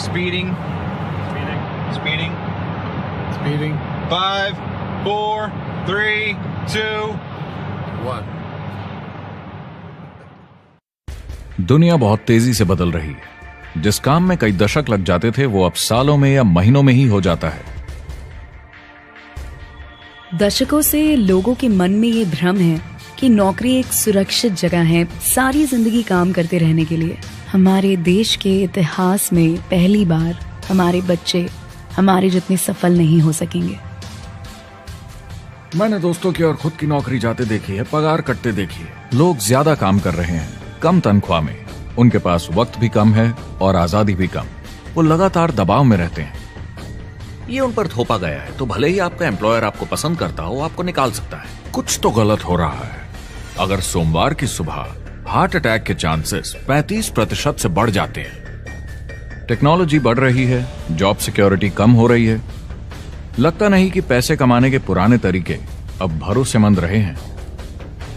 Speeding. Speeding. 5, 4, 3, 2, 1. दुनिया बहुत तेजी से बदल रही है। जिस काम में कई दशक लग जाते थे वो अब सालों में या महीनों में ही हो जाता है। दशकों से लोगों के मन में ये भ्रम है कि नौकरी एक सुरक्षित जगह है सारी जिंदगी काम करते रहने के लिए। हमारे देश के इतिहास में पहली बार हमारे बच्चे हमारे जितने सफल नहीं हो सकेंगे। मैंने दोस्तों की और खुद की नौकरी जाते देखी है, पगार कटते देखी है। लोग ज्यादा काम कर रहे हैं कम तनख्वाह में, उनके पास वक्त भी कम है और आजादी भी कम। वो लगातार दबाव में रहते हैं। ये उन पर थोपा गया है तो भले ही आपका एम्प्लॉयर आपको पसंद करता हो, आपको निकाल सकता है। कुछ तो गलत हो रहा है। अगर सोमवार की सुबह हार्ट अटैक के चांसेस 35% से बढ़ जाते हैं। टेक्नोलॉजी बढ़ रही है, जॉब सिक्योरिटी कम हो रही है। लगता नहीं कि पैसे कमाने के पुराने तरीके अब भरोसेमंद रहे हैं।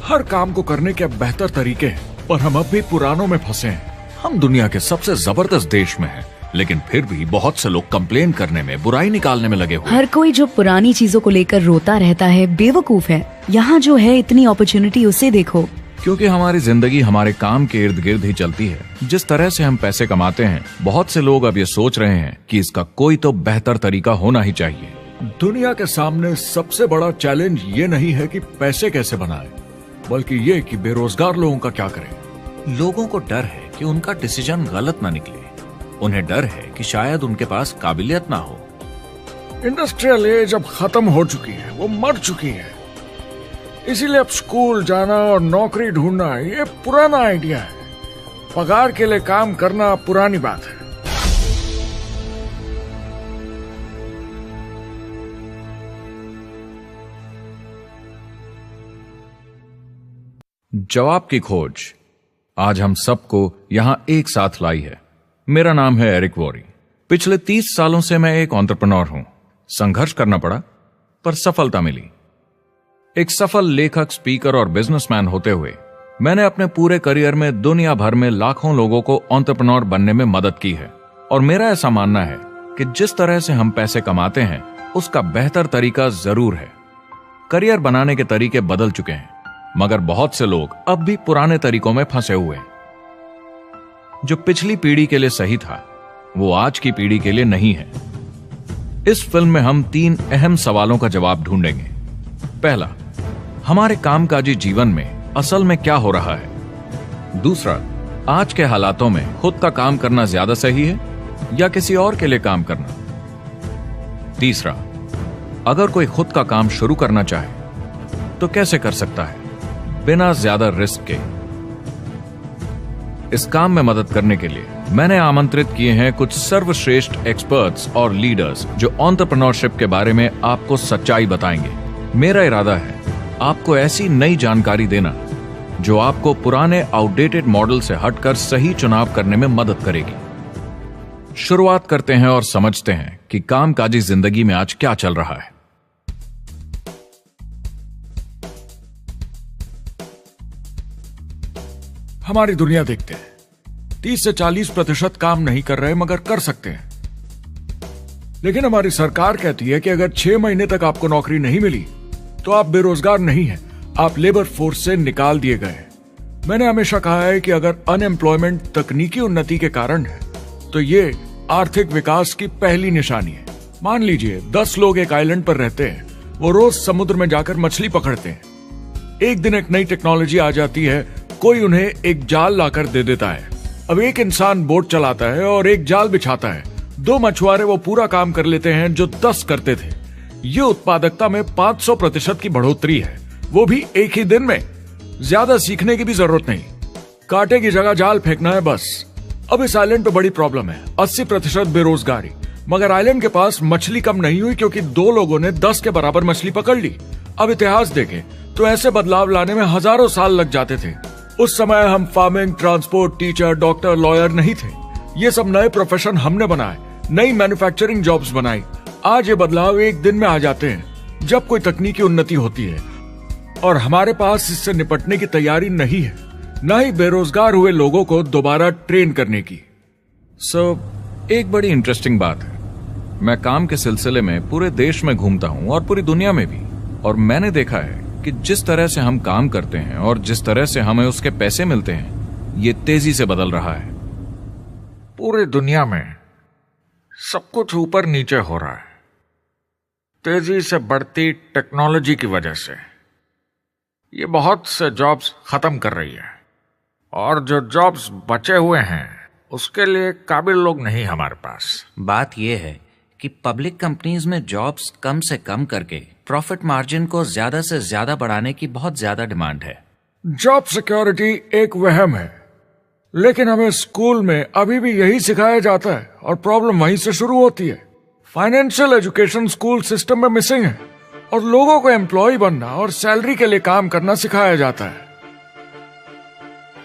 हर काम को करने के अब बेहतर तरीके हैं, पर हम अब भी पुरानों में फंसे हैं। हम दुनिया के सबसे जबरदस्त देश में हैं, लेकिन फिर भी बहुत से लोग कंप्लेन करने में, बुराई निकालने में लगे हुए। हर कोई जो पुरानी चीजों को लेकर रोता रहता है बेवकूफ है। यहाँ जो है इतनी अपॉर्चुनिटी उसे देखो। क्योंकि हमारी जिंदगी हमारे काम के इर्द गिर्द ही चलती है। जिस तरह से हम पैसे कमाते हैं, बहुत से लोग अब ये सोच रहे हैं कि इसका कोई तो बेहतर तरीका होना ही चाहिए। दुनिया के सामने सबसे बड़ा चैलेंज ये नहीं है कि पैसे कैसे बनाएं, बल्कि ये कि बेरोजगार लोगों का क्या करें। लोगों को डर है कि उनका डिसीजन गलत ना निकले। उन्हें डर है कि शायद उनके पास काबिलियत ना हो। इंडस्ट्रियल एज अब खत्म हो चुकी है, वो मर चुकी है। इसीलिए अब स्कूल जाना और नौकरी ढूंढना ये पुराना आइडिया है। पगार के लिए काम करना पुरानी बात है। जवाब की खोज आज हम सबको यहां एक साथ लाई है। मेरा नाम है एरिक वॉरी। पिछले 30 सालों से मैं एक एंटरप्रेन्योर हूं। संघर्ष करना पड़ा, पर सफलता मिली। एक सफल लेखक, स्पीकर और बिजनेसमैन होते हुए मैंने अपने पूरे करियर में दुनिया भर में लाखों लोगों को एंटरप्रेन्योर बनने में मदद की है। और मेरा ऐसा मानना है कि जिस तरह से हम पैसे कमाते हैं उसका बेहतर तरीका जरूर है। करियर बनाने के तरीके बदल चुके हैं, मगर बहुत से लोग अब भी पुराने तरीकों में फंसे हुए हैं। जो पिछली पीढ़ी के लिए सही था वो आज की पीढ़ी के लिए नहीं है। इस फिल्म में हम 3 अहम सवालों का जवाब ढूंढेंगे। पहला, हमारे कामकाजी जीवन में असल में क्या हो रहा है। दूसरा, आज के हालातों में खुद का काम करना ज्यादा सही है या किसी और के लिए काम करना। तीसरा, अगर कोई खुद का काम शुरू करना चाहे तो कैसे कर सकता है बिना ज्यादा रिस्क के। इस काम में मदद करने के लिए मैंने आमंत्रित किए हैं कुछ सर्वश्रेष्ठ एक्सपर्ट्स और लीडर्स जो एंटरप्रेन्योरशिप के बारे में आपको सच्चाई बताएंगे। मेरा इरादा है आपको ऐसी नई जानकारी देना जो आपको पुराने आउटडेटेड मॉडल से हटकर सही चुनाव करने में मदद करेगी। शुरुआत करते हैं और समझते हैं कि कामकाजी जिंदगी में आज क्या चल रहा है। हमारी दुनिया देखते हैं 30 से 40% काम नहीं कर रहे मगर कर सकते हैं। लेकिन हमारी सरकार कहती है कि अगर 6 महीने तक आपको नौकरी नहीं मिली तो आप बेरोजगार नहीं हैं, आप लेबर फोर्स से निकाल दिए गए। मैंने हमेशा कहा है कि अगर अनएम्प्लॉयमेंट तकनीकी उन्नति के कारण है तो ये आर्थिक विकास की पहली निशानी है। मान लीजिए 10 लोग एक आइलैंड पर रहते हैं, वो रोज समुद्र में जाकर मछली पकड़ते हैं। एक दिन एक नई टेक्नोलॉजी आ जाती है, कोई उन्हें एक जाल लाकर दे देता है। अब एक इंसान बोट चलाता है और एक जाल बिछाता है। 2 मछुआरे वो पूरा काम कर लेते हैं जो 10 करते थे। ये उत्पादकता में 500% की बढ़ोतरी है, वो भी एक ही दिन में। ज्यादा सीखने की भी जरूरत नहीं, कांटे की जगह जाल फेंकना है बस। अब इस आइलैंड पे बड़ी प्रॉब्लम है, 80% बेरोजगारी। मगर आइलैंड के पास मछली कम नहीं हुई क्योंकि 2 लोगों ने 10 के बराबर मछली पकड़ ली। अब इतिहास देखें तो ऐसे बदलाव लाने में हजारों साल लग जाते थे। उस समय हम farming, transport, teacher, doctor, lawyer नहीं थे। ये सब नए प्रोफेशन हमने बनाए, नई मैन्युफैक्चरिंग जॉब्स बनाई। आज ये बदलाव एक दिन में आ जाते हैं जब कोई तकनीकी उन्नति होती है, और हमारे पास इससे निपटने की तैयारी नहीं है, न ही बेरोजगार हुए लोगों को दोबारा ट्रेन करने की। एक बड़ी इंटरेस्टिंग बात है, मैं काम के सिलसिले में पूरे देश में घूमता हूं और पूरी दुनिया में भी, और मैंने देखा है कि जिस तरह से हम काम करते हैं और जिस तरह से हमें उसके पैसे मिलते हैं, ये तेजी से बदल रहा है। पूरी दुनिया में सब कुछ ऊपर नीचे हो रहा है, तेजी से बढ़ती टेक्नोलॉजी की वजह से। ये बहुत से जॉब्स खत्म कर रही है, और जो जॉब्स बचे हुए हैं उसके लिए काबिल लोग नहीं हमारे पास। बात यह है कि पब्लिक कंपनीज में जॉब्स कम से कम करके प्रॉफिट मार्जिन को ज्यादा से ज्यादा बढ़ाने की बहुत ज्यादा डिमांड है। जॉब सिक्योरिटी एक वहम है, लेकिन हमें स्कूल में अभी भी यही सिखाया जाता है और प्रॉब्लम वहीं से शुरू होती है। फाइनेंशियल एजुकेशन स्कूल सिस्टम में मिसिंग है और लोगों को एम्प्लॉय बनना और सैलरी के लिए काम करना सिखाया जाता है।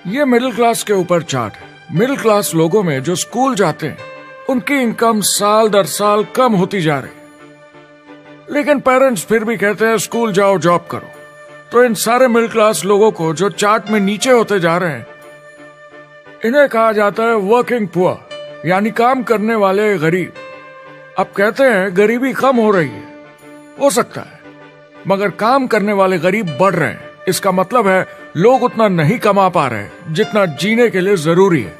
ये मिडिल क्लास के ऊपर चार्ट है। मिडिल क्लास लोगों में जो स्कूल जाते हैं उनकी इनकम साल दर साल कम होती जा रही है, लेकिन पेरेंट्स फिर भी कहते हैं स्कूल जाओ, जॉब करो। तो इन सारे मिडिल क्लास लोगों को जो चार्ट में नीचे होते जा रहे हैं, इन्हें कहा जाता है वर्किंग पुअर, यानी काम करने वाले गरीब। अब कहते हैं गरीबी कम हो रही है, हो सकता है, मगर काम करने वाले गरीब बढ़ रहे हैं। इसका मतलब है लोग उतना नहीं कमा पा रहे जितना जीने के लिए जरूरी है।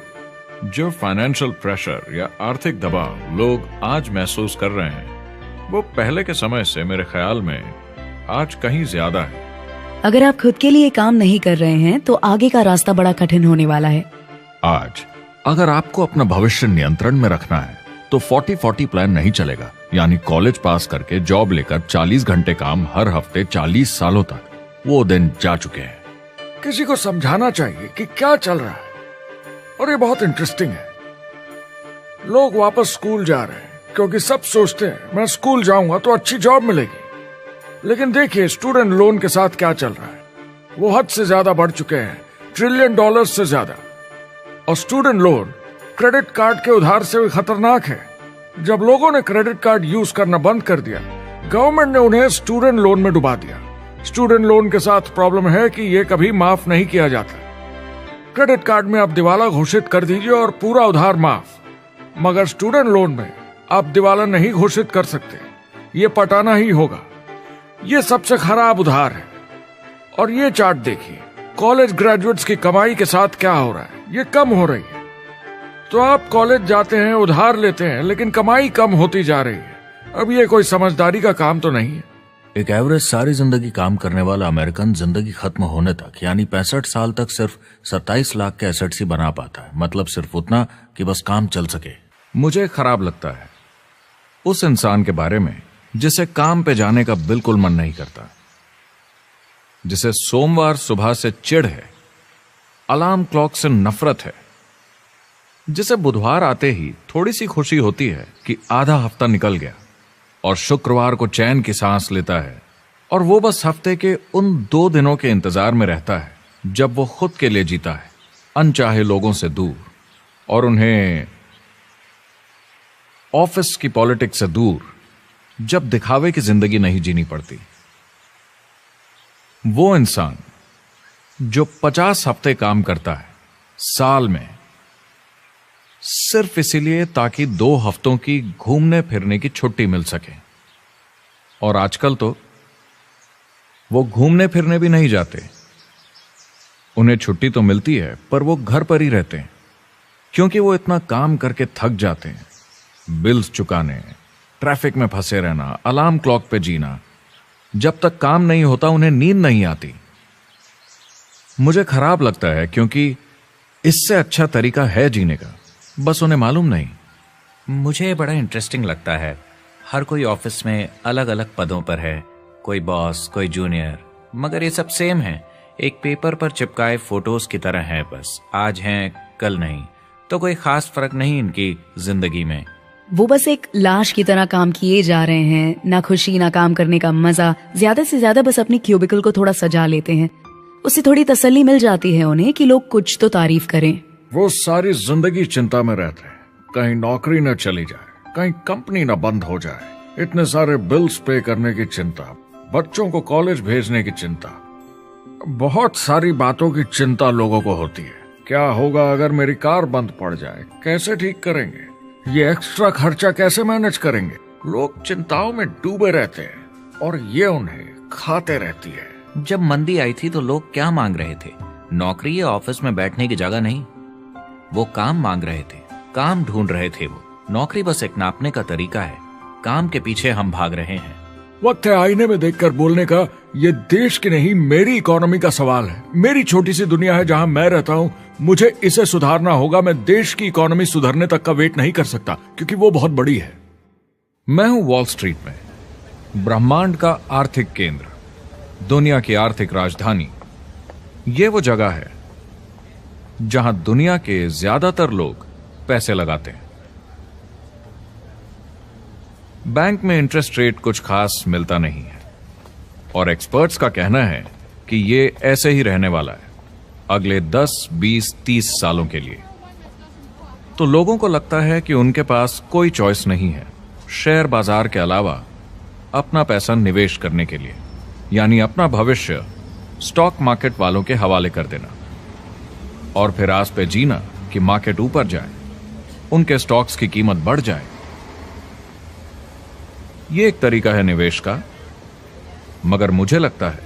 जो फाइनेंशियल प्रेशर या आर्थिक दबाव लोग आज महसूस कर रहे हैं, वो पहले के समय से मेरे ख्याल में आज कहीं ज्यादा है। अगर आप खुद के लिए काम नहीं कर रहे हैं तो आगे का रास्ता बड़ा कठिन होने वाला है। आज अगर आपको अपना भविष्य नियंत्रण में रखना है तो 40-40 प्लान नहीं चलेगा, यानी कॉलेज पास करके जॉब लेकर 40 घंटे काम हर हफ्ते 40 सालों तक, वो दिन जा चुके हैं। किसी को समझाना चाहिए कि क्या चल रहा है, और ये बहुत इंटरेस्टिंग है। लोग वापस स्कूल जा रहे हैं क्योंकि सब सोचते हैं मैं स्कूल जाऊंगा तो अच्छी जॉब मिलेगी। लेकिन देखिए स्टूडेंट लोन के साथ क्या चल रहा है, वो हद से ज्यादा बढ़ चुके हैं, $1 ट्रिलियन से ज्यादा। और स्टूडेंट लोन क्रेडिट कार्ड के उधार से भी खतरनाक है। जब लोगों ने क्रेडिट कार्ड यूज करना बंद कर दिया, गवर्नमेंट ने उन्हें स्टूडेंट लोन में डुबा दिया। स्टूडेंट लोन के साथ प्रॉब्लम है कि ये कभी माफ नहीं किया जाता। क्रेडिट कार्ड में आप दिवाला घोषित कर दीजिए और पूरा उधार माफ, मगर स्टूडेंट लोन में आप दिवाला नहीं घोषित कर सकते, ये पटाना ही होगा। ये सबसे खराब उधार है। और ये चार्ट देखिए, कॉलेज ग्रेजुएट्स की कमाई के साथ क्या हो रहा है, ये कम हो रही है। तो आप कॉलेज जाते हैं, उधार लेते हैं, लेकिन कमाई कम होती जा रही है। अब ये कोई समझदारी का काम तो नहीं है। एक एवरेज सारी जिंदगी काम करने वाला अमेरिकन जिंदगी खत्म होने तक, यानी 65 साल तक सिर्फ 27 लाख के एसेट्स ही बना पाता है। मतलब सिर्फ उतना कि बस काम चल सके। मुझे खराब लगता है उस इंसान के बारे में जिसे काम पे जाने का बिल्कुल मन नहीं करता, जिसे सोमवार सुबह से चिढ़ है, अलार्म क्लॉक से नफरत है, जिसे बुधवार आते ही थोड़ी सी खुशी होती है कि आधा हफ्ता निकल गया, और शुक्रवार को चैन की सांस लेता है, और वो बस हफ्ते के उन 2 दिनों के इंतजार में रहता है जब वो खुद के लिए जीता है, अनचाहे लोगों से दूर, और उन्हें ऑफिस की पॉलिटिक्स से दूर, जब दिखावे की जिंदगी नहीं जीनी पड़ती। वो इंसान जो 50 हफ्ते काम करता है साल में, सिर्फ इसीलिए ताकि 2 हफ्तों की घूमने फिरने की छुट्टी मिल सके। और आजकल तो वो घूमने फिरने भी नहीं जाते। उन्हें छुट्टी तो मिलती है पर वो घर पर ही रहते हैं, क्योंकि वो इतना काम करके थक जाते हैं। बिल्स चुकाने, ट्रैफिक में फंसे रहना, अलार्म क्लॉक पे जीना। जब तक काम नहीं होता उन्हें नींद नहीं आती। मुझे खराब लगता है, क्योंकि इससे अच्छा तरीका है जीने का, बस उन्हें मालूम नहीं। मुझे बड़ा इंटरेस्टिंग लगता है, हर कोई ऑफिस में अलग अलग पदों पर है, कोई बॉस, कोई जूनियर, मगर ये सब सेम है, एक पेपर पर चिपकाए फोटोज की तरह है। बस आज हैं कल नहीं, तो कोई खास फर्क नहीं इनकी जिंदगी में। वो बस एक लाश की तरह काम किए जा रहे हैं, ना खुशी ना काम करने का मजा। ज्यादा से ज्यादा बस अपनी क्यूबिकल को थोड़ा सजा लेते हैं, उससे थोड़ी तसल्ली मिल जाती है उन्हें कि लोग कुछ तो तारीफ करें। वो सारी जिंदगी चिंता में रहते हैं, कहीं नौकरी न चली जाए, कहीं कंपनी न बंद हो जाए, इतने सारे बिल्स पे करने की चिंता, बच्चों को कॉलेज भेजने की चिंता, बहुत सारी बातों की चिंता लोगों को होती है। क्या होगा अगर मेरी कार बंद पड़ जाए, कैसे ठीक करेंगे, ये एक्स्ट्रा खर्चा कैसे मैनेज करेंगे? लोग चिंताओं में डूबे रहते हैं और ये उन्हें खाते रहती है। जब मंदी आई थी तो लोग क्या मांग रहे थे? नौकरी या ऑफिस में बैठने की जगह नहीं, वो काम मांग रहे थे, काम ढूंढ रहे थे। वो नौकरी बस एक नापने का तरीका है, काम के पीछे हम भाग रहे हैं। वक्त है आईने में देखकर बोलने का। ये देश की नहीं, मेरी इकोनॉमी का सवाल है। मेरी छोटी सी दुनिया है जहां मैं रहता हूं, मुझे इसे सुधारना होगा। मैं देश की इकोनॉमी सुधरने तक का वेट नहीं कर सकता, क्योंकि वो बहुत बड़ी है। मैं हूं वॉल स्ट्रीट में, ब्रह्मांड का आर्थिक केंद्र, दुनिया की आर्थिक राजधानी। ये वो जगह है जहां दुनिया के ज्यादातर लोग पैसे लगाते हैं। बैंक में इंटरेस्ट रेट कुछ खास मिलता नहीं है और एक्सपर्ट्स का कहना है कि ये ऐसे ही रहने वाला है अगले 10, 20, 30 सालों के लिए। तो लोगों को लगता है कि उनके पास कोई चॉइस नहीं है शेयर बाजार के अलावा अपना पैसा निवेश करने के लिए, यानी अपना भविष्य स्टॉक मार्केट वालों के हवाले कर देना और फिर आस पे जीना कि मार्केट ऊपर जाए, उनके स्टॉक्स की कीमत बढ़ जाए। यह एक तरीका है निवेश का, मगर मुझे लगता है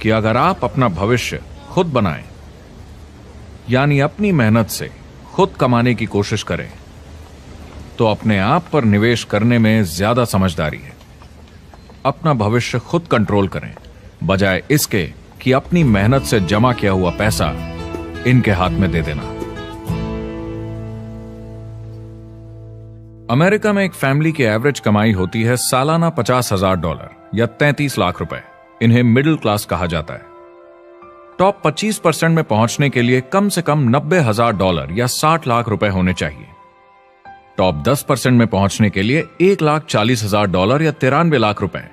कि अगर आप अपना भविष्य खुद बनाएं, यानी अपनी मेहनत से खुद कमाने की कोशिश करें, तो अपने आप पर निवेश करने में ज्यादा समझदारी है। अपना भविष्य खुद कंट्रोल करें, बजाय इसके कि अपनी मेहनत से जमा किया हुआ पैसा इनके हाथ में दे देना। अमेरिका में एक फैमिली की एवरेज कमाई होती है सालाना $50,000 या 33 लाख रुपए। इन्हें मिडिल क्लास कहा जाता है। टॉप 25% में पहुंचने के लिए कम से कम $90,000 या 60 लाख रुपए होने चाहिए। टॉप 10% में पहुंचने के लिए $1,40,000 या 93 लाख रुपए।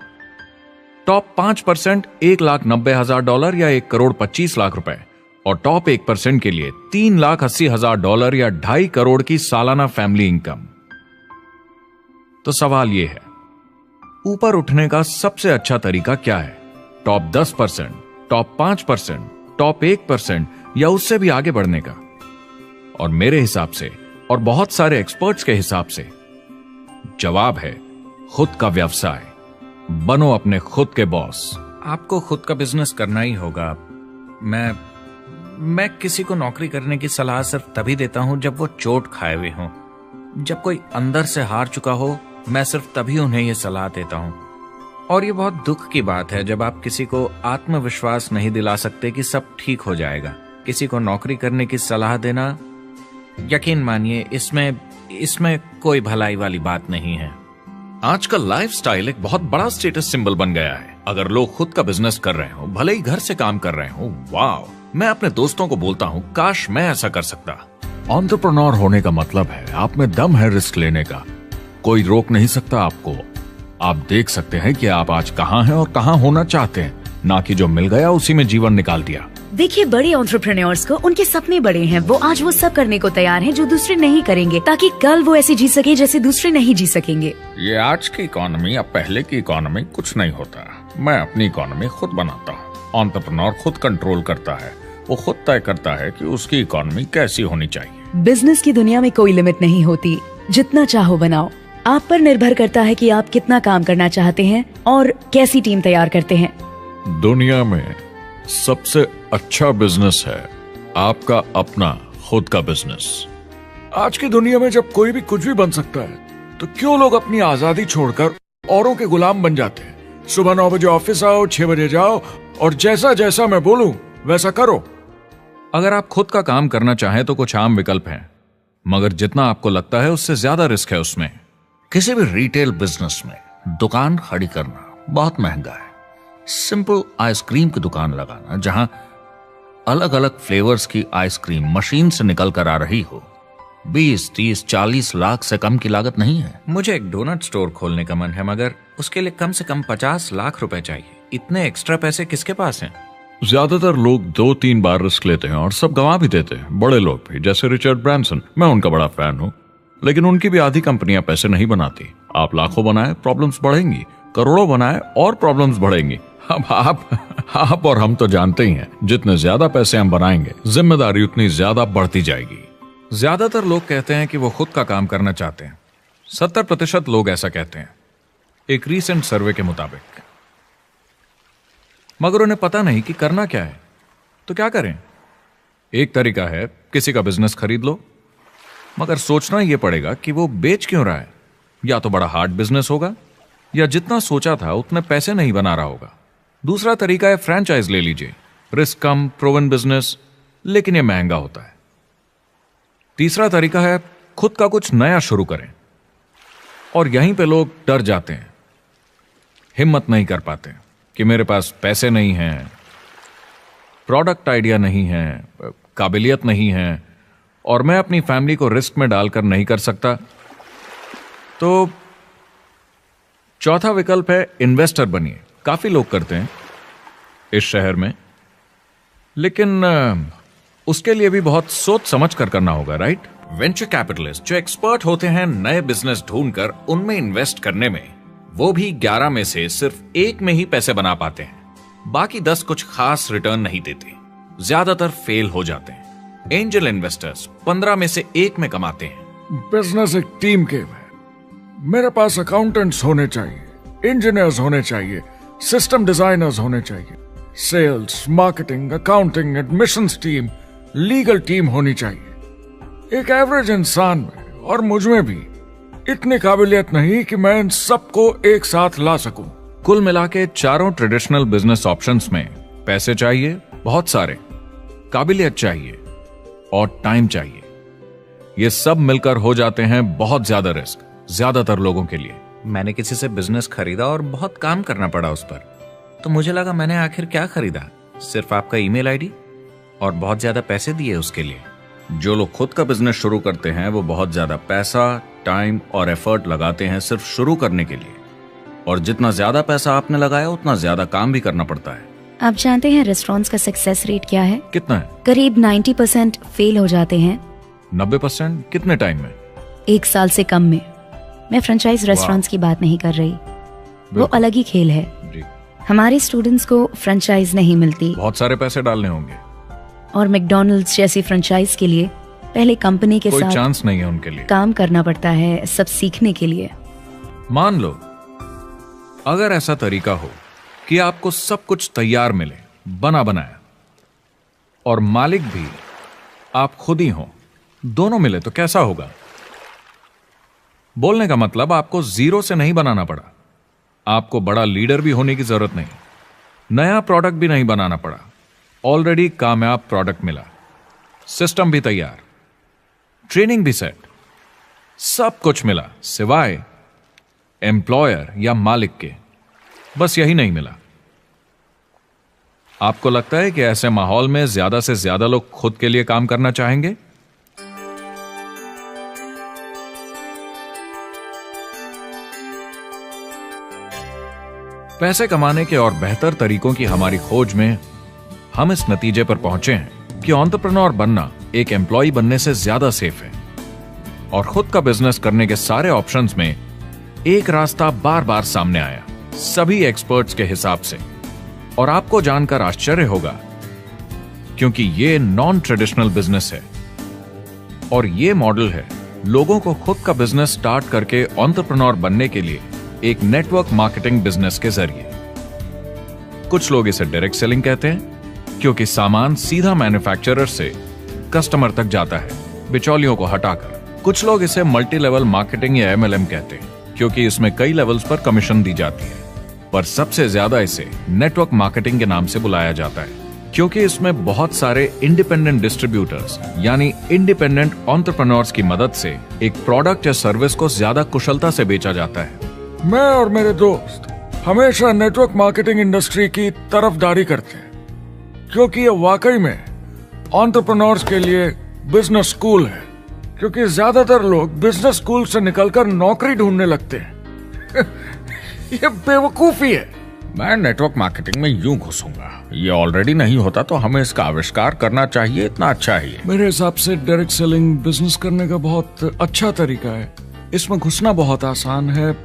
टॉप 5% $1,90,000 या 1,25 लाख रुपए और टॉप 1% के लिए $3,80,000 या 2.5 करोड़ की सालाना फैमिली इनकम। तो सवाल यह है, ऊपर उठने का सबसे अच्छा तरीका क्या है? टॉप 10%, टॉप 5%, टॉप 1% या उससे भी आगे बढ़ने का? और मेरे हिसाब से और बहुत सारे एक्सपर्ट्स के हिसाब से जवाब है खुद का व्यवसाय। बनो अपने खुद के बॉस। आपको खुद का बिजनेस करना ही होगा। मैं किसी को नौकरी करने की सलाह सिर्फ तभी देता हूं जब वो चोट खाए हुए हों। जब कोई अंदर से हार चुका हो, मैं सिर्फ तभी उन्हें यह सलाह देता हूं। और ये बहुत दुख की बात है जब आप किसी को आत्मविश्वास नहीं दिला सकते कि सब ठीक हो जाएगा। किसी को नौकरी करने की सलाह देना, यकीन मानिए, इसमें कोई भलाई वाली बात नहीं है। आजकल लाइफस्टाइल एक बहुत बड़ा स्टेटस सिंबल बन गया है। अगर लोग खुद का बिजनेस कर रहे हो, भले ही घर से काम कर रहे हो, वाह! मैं अपने दोस्तों को बोलता हूँ, काश मैं ऐसा कर सकता। एंटरप्रेन्योर होने का मतलब है आप में दम है रिस्क लेने का। कोई रोक नहीं सकता आपको। आप देख सकते हैं कि आप आज कहाँ हैं और कहाँ होना चाहते हैं, ना कि जो मिल गया उसी में जीवन निकाल दिया। देखिए, बड़े एंटरप्रेन्योर्स को उनके सपने बड़े हैं। वो आज वो सब करने को तैयार हैं जो दूसरे नहीं करेंगे, ताकि कल वो ऐसे जी सके जैसे दूसरे नहीं जी सकेंगे। ये आज की इकोनॉमी अब पहले की इकोनॉमी कुछ नहीं होता। मैं अपनी इकोनॉमी खुद बनाता हूँ। एंटरप्रेन्योर खुद कंट्रोल करता है। वो खुद तय करता है कि उसकी इकोनॉमी कैसी होनी चाहिए। बिजनेस की दुनिया में कोई लिमिट नहीं होती। जितना चाहो बनाओ। आप पर निर्भर करता है कि आप कितना काम करना चाहते हैं और कैसी टीम तैयार करते हैं। दुनिया में सबसे अच्छा बिजनेस है आपका अपना खुद का बिजनेस। आज की दुनिया में जब कोई भी कुछ भी बन सकता है, तो क्यों लोग अपनी आजादी छोड़कर औरों के गुलाम बन जाते हैं? सुबह 9 बजे ऑफिस आओ, 6 बजे जाओ और जैसा जैसा मैं बोलूं वैसा करो। अगर आप खुद का काम करना चाहें तो कुछ आम विकल्प हैं, मगर जितना आपको लगता है उससे ज्यादा रिस्क है उसमें। किसी भी रिटेल बिजनेस में दुकान खड़ी करना बहुत महंगा है। सिंपल आइसक्रीम की दुकान लगाना जहां अलग अलग फ्लेवर्स की आइसक्रीम मशीन से निकल कर आ रही हो, 20, 30, 40 लाख से कम की लागत नहीं है। मुझे एक डोनट स्टोर खोलने का मन है, मगर उसके लिए कम से कम 50 लाख रुपए चाहिए। इतने एक्स्ट्रा पैसे किसके पास हैं? ज्यादातर लोग 2-3 बार रिस्क लेते हैं और सब गंवा भी देते हैं। बड़े लोग भी, जैसे रिचर्ड ब्रांसन। मैं उनका बड़ा फैन हूं, लेकिन उनकी भी आधी कंपनियां पैसे नहीं बनाती। आप लाखों बनाए, प्रॉब्लम्स बढ़ेंगी। करोड़ों बनाए और प्रॉब्लम्स बढ़ेंगी। अब आप और हम तो जानते ही हैं, जितने ज्यादा पैसे हम बनाएंगे, जिम्मेदारी उतनी ज्यादा बढ़ती जाएगी। ज्यादातर लोग कहते हैं कि वो खुद का काम करना चाहते हैं। 70% लोग ऐसा कहते हैं, एक रीसेंट सर्वे के मुताबिक। मगर उन्हें पता नहीं कि करना क्या है। तो क्या करें? एक तरीका है किसी का बिजनेस खरीद लो, मगर सोचना यह पड़ेगा कि वो बेच क्यों रहा है। या तो बड़ा हार्ड बिजनेस होगा, या जितना सोचा था उतने पैसे नहीं बना रहा होगा। दूसरा तरीका है फ्रेंचाइज ले लीजिए, रिस्क कम, प्रूवन बिजनेस, लेकिन यह महंगा होता है। तीसरा तरीका है खुद का कुछ नया शुरू करें, और यहीं पे लोग डर जाते हैं, हिम्मत नहीं कर पाते कि मेरे पास पैसे नहीं हैं, प्रोडक्ट आइडिया नहीं है, काबिलियत नहीं है, और मैं अपनी फैमिली को रिस्क में डालकर नहीं कर सकता। तो चौथा विकल्प है इन्वेस्टर बनिए। काफी लोग करते हैं इस शहर में, लेकिन उसके लिए भी बहुत सोच समझ कर करना होगा, राइट? वेंचर कैपिटलिस्ट जो एक्सपर्ट होते हैं नए बिजनेस ढूंढकर उनमें इन्वेस्ट करने में, वो भी 11 में से सिर्फ 1 में ही पैसे बना पाते हैं। बाकी 10 कुछ खास रिटर्न नहीं देते, ज्यादातर फेल हो जाते हैं। एंजल इन्वेस्टर्स 15 में से 1 में कमाते हैं। बिजनेस एक टीम गेम है। मेरे पास अकाउंटेंट्स होने चाहिए, इंजीनियर्स होने चाहिए, सिस्टम डिजाइनर्स होने चाहिए, sales, marketing, accounting, admissions team, legal team होनी चाहिए। एक एवरेज इंसान में और मुझ में भी इतनी काबिलियत नहीं कि मैं इन सबको एक साथ ला सकूं। कुल मिला के चारों ट्रेडिशनल बिजनेस ऑप्शंस में पैसे चाहिए बहुत सारे, काबिलियत चाहिए और टाइम चाहिए। ये सब मिलकर हो जाते हैं बहुत ज्यादा रिस्क ज्यादातर लोगों के लिए। मैंने किसी से बिजनेस खरीदा और बहुत काम करना पड़ा उस पर, तो मुझे लगा मैंने आखिर क्या खरीदा, सिर्फ आपका ईमेल आईडी, और बहुत ज्यादा पैसे दिए उसके लिए। जो लोग खुद का बिजनेस शुरू करते हैं वो बहुत ज्यादा पैसा, टाइम और एफर्ट लगाते हैं सिर्फ शुरू करने के लिए, और जितना ज्यादा पैसा आपने लगाया उतना ज्यादा काम भी करना पड़ता है। आप जानते हैं रेस्टोरेंट्स का सक्सेस रेट क्या है? कितना है? करीब 90% फेल हो जाते हैं। 90%? कितने टाइम में? 1 साल से कम में। मैं फ्रेंचाइज रेस्टोरेंट्स की बात नहीं कर रही, वो अलग ही खेल है। जी। हमारे स्टूडेंट्स को फ्रेंचाइज नहीं मिलती, बहुत सारे पैसे डालने होंगे, और मैकडॉनल्ड्स जैसी फ्रेंचाइज के लिए पहले कंपनी के कोई साथ चांस नहीं है उनके लिए। काम करना पड़ता है सब सीखने के लिए। मान लो अगर ऐसा तरीका हो कि आपको सब कुछ तैयार मिले, बना बनाया, और मालिक भी आप खुद ही हो, दोनों मिले, तो कैसा होगा? बोलने का मतलब आपको जीरो से नहीं बनाना पड़ा, आपको बड़ा लीडर भी होने की जरूरत नहीं, नया प्रोडक्ट भी नहीं बनाना पड़ा, ऑलरेडी कामयाब प्रोडक्ट मिला, सिस्टम भी तैयार, ट्रेनिंग भी सेट, सब कुछ मिला सिवाय एम्प्लॉयर या मालिक के। बस यही नहीं मिला। आपको लगता है कि ऐसे माहौल में ज्यादा से ज्यादा लोग खुद के लिए काम करना चाहेंगे? पैसे कमाने के और बेहतर तरीकों की हमारी खोज में हम इस नतीजे पर पहुंचे हैं कि एंटरप्रेन्योर बनना एक एम्प्लॉय बनने से ज्यादा सेफ है, और खुद का बिजनेस करने के सारे ऑप्शंस में एक रास्ता बार बार सामने आया सभी एक्सपर्ट्स के हिसाब से। और आपको जानकर आश्चर्य होगा क्योंकि ये नॉन ट्रेडिशनल बिजनेस है, और ये मॉडल है लोगों को खुद का बिजनेस स्टार्ट करके एंटरप्रेन्योर बनने के लिए एक नेटवर्क मार्केटिंग बिजनेस के जरिए। कुछ लोग इसे डायरेक्ट सेलिंग कहते हैं क्योंकि सामान सीधा मैन्युफैक्चरर से कस्टमर तक जाता है बिचौलियों को हटाकर। कुछ लोग इसे मल्टी लेवल मार्केटिंग या MLM कहते हैं क्योंकि इसमें कई लेवल्स पर कमीशन दी जाती है, पर सबसे ज्यादा इसे नेटवर्क मार्केटिंग के नाम से बुलाया जाता है क्योंकि इसमें बहुत सारे इंडिपेंडेंट डिस्ट्रीब्यूटर्स यानी इंडिपेंडेंट एंटरप्रेन्योर्स की मदद से एक प्रोडक्ट या सर्विस को ज्यादा कुशलता से बेचा जाता है। मैं और मेरे दोस्त हमेशा नेटवर्क मार्केटिंग इंडस्ट्री की तरफदारी करते हैं क्योंकि ये वाकई में एंटरप्रेन्योर्स के लिए बिजनेस स्कूल है, क्योंकि ज्यादातर लोग बिजनेस स्कूल से निकलकर नौकरी ढूंढने लगते हैं। ये बेवकूफी है। मैं नेटवर्क मार्केटिंग में यूं घुसूंगा, ये ऑलरेडी नहीं होता तो हमें इसका आविष्कार करना चाहिए, इतना अच्छा ही है। मेरे हिसाब से डायरेक्ट सेलिंग बिजनेस करने का बहुत अच्छा तरीका है। इसमें घुसना बहुत आसान है।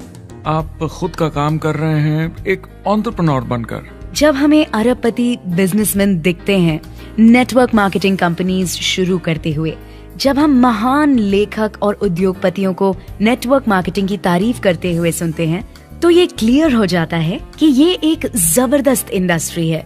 आप खुद का काम कर रहे हैं एक एंटरप्रेन्योर बनकर। जब हमें अरबपति बिजनेसमैन दिखते हैं नेटवर्क मार्केटिंग कंपनीज शुरू करते हुए, जब हम महान लेखक और उद्योगपतियों को नेटवर्क मार्केटिंग की तारीफ करते हुए सुनते हैं तो ये क्लियर हो जाता है कि ये एक जबरदस्त इंडस्ट्री है।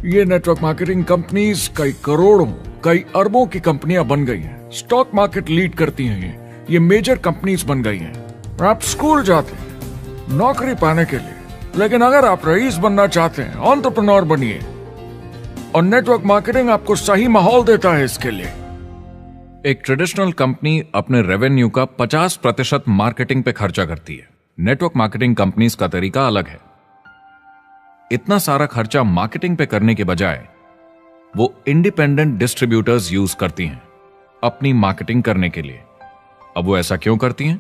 ये नेटवर्क मार्केटिंग कंपनीज कई करोड़ों, कई अरबों की कंपनियां बन गई हैं। स्टॉक मार्केट लीड करती हैं। ये मेजर कंपनीज बन गई हैं। आप स्कूल जाते हैं नौकरी पाने के लिए, लेकिन अगर आप रईस बनना चाहते हैं, एंटरप्रेन्योर बनिए, और नेटवर्क मार्केटिंग आपको सही माहौल देता है इसके लिए। एक ट्रेडिशनल कंपनी अपने रेवेन्यू का 50% मार्केटिंग पे खर्चा करती है। नेटवर्क मार्केटिंग कंपनीज का तरीका अलग है। इतना सारा खर्चा मार्केटिंग पे करने के बजाय वो इंडिपेंडेंट डिस्ट्रीब्यूटर्स यूज करती हैं अपनी मार्केटिंग करने के लिए। अब वो ऐसा क्यों करती हैं?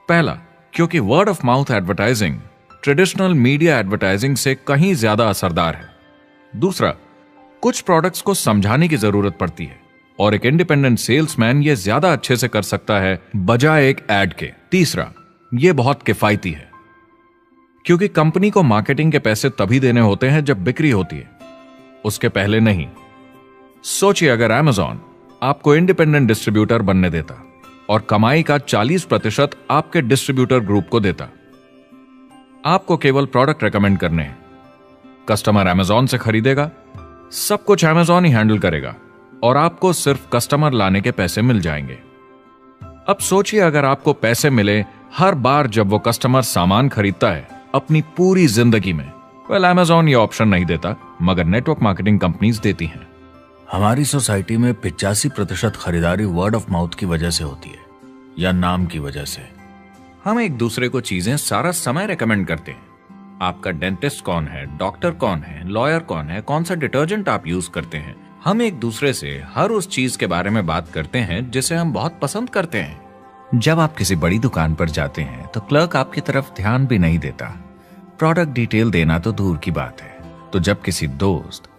पहला, क्योंकि word of mouth advertising traditional media advertising से कहीं ज्यादा असरदार है। दूसरा, कुछ प्रोडक्ट्स को समझाने की जरूरत पड़ती है और एक इंडिपेंडेंट सेल्समैन ये ज्यादा अच्छे से कर सकता है बजाय एक एड के। तीसरा, ये बहुत किफायती है क्योंकि कंपनी को मार्केटिंग के पैसे तभी देने होते हैं जब बिक्री होती है, उसके पहले नहीं। सोचिए अगर Amazon आपको इंडिपेंडेंट डिस्ट्रीब्यूटर बनने देता और कमाई का 40% आपके डिस्ट्रीब्यूटर ग्रुप को देता। आपको केवल प्रोडक्ट रेकमेंड करने हैं, कस्टमर Amazon से खरीदेगा, सब कुछ Amazon ही हैंडल करेगा और आपको सिर्फ कस्टमर लाने के पैसे मिल जाएंगे। अब सोचिए अगर आपको पैसे मिले हर बार जब वो कस्टमर सामान खरीदता है अपनी पूरी जिंदगी में। Amazon ये ऑप्शन नहीं देता, मगर नेटवर्क मार्केटिंग कंपनीज देती हैं। हमारी सोसाइटी में 85% खरीदारी वर्ड ऑफ माउथ की वजह से होती है या नाम की वजह से। हम एक दूसरे को चीजें सारा समय रेकमेंड करते हैं। आपका डेंटिस्ट कौन है, डॉक्टर कौन है, लॉयर कौन है, कौन सा डिटर्जेंट आप यूज करते हैं। हम एक दूसरे से हर उस चीज के बारे में बात करते हैं जिसे हम बहुत पसंद करते हैं। जब आप किसी बड़ी दुकान पर जाते हैं तो क्लर्क आपकी तरफ ध्यान भी नहीं देता, प्रोडक्ट डिटेल देना तो दूर की बात है। तो जब किसी दोस्त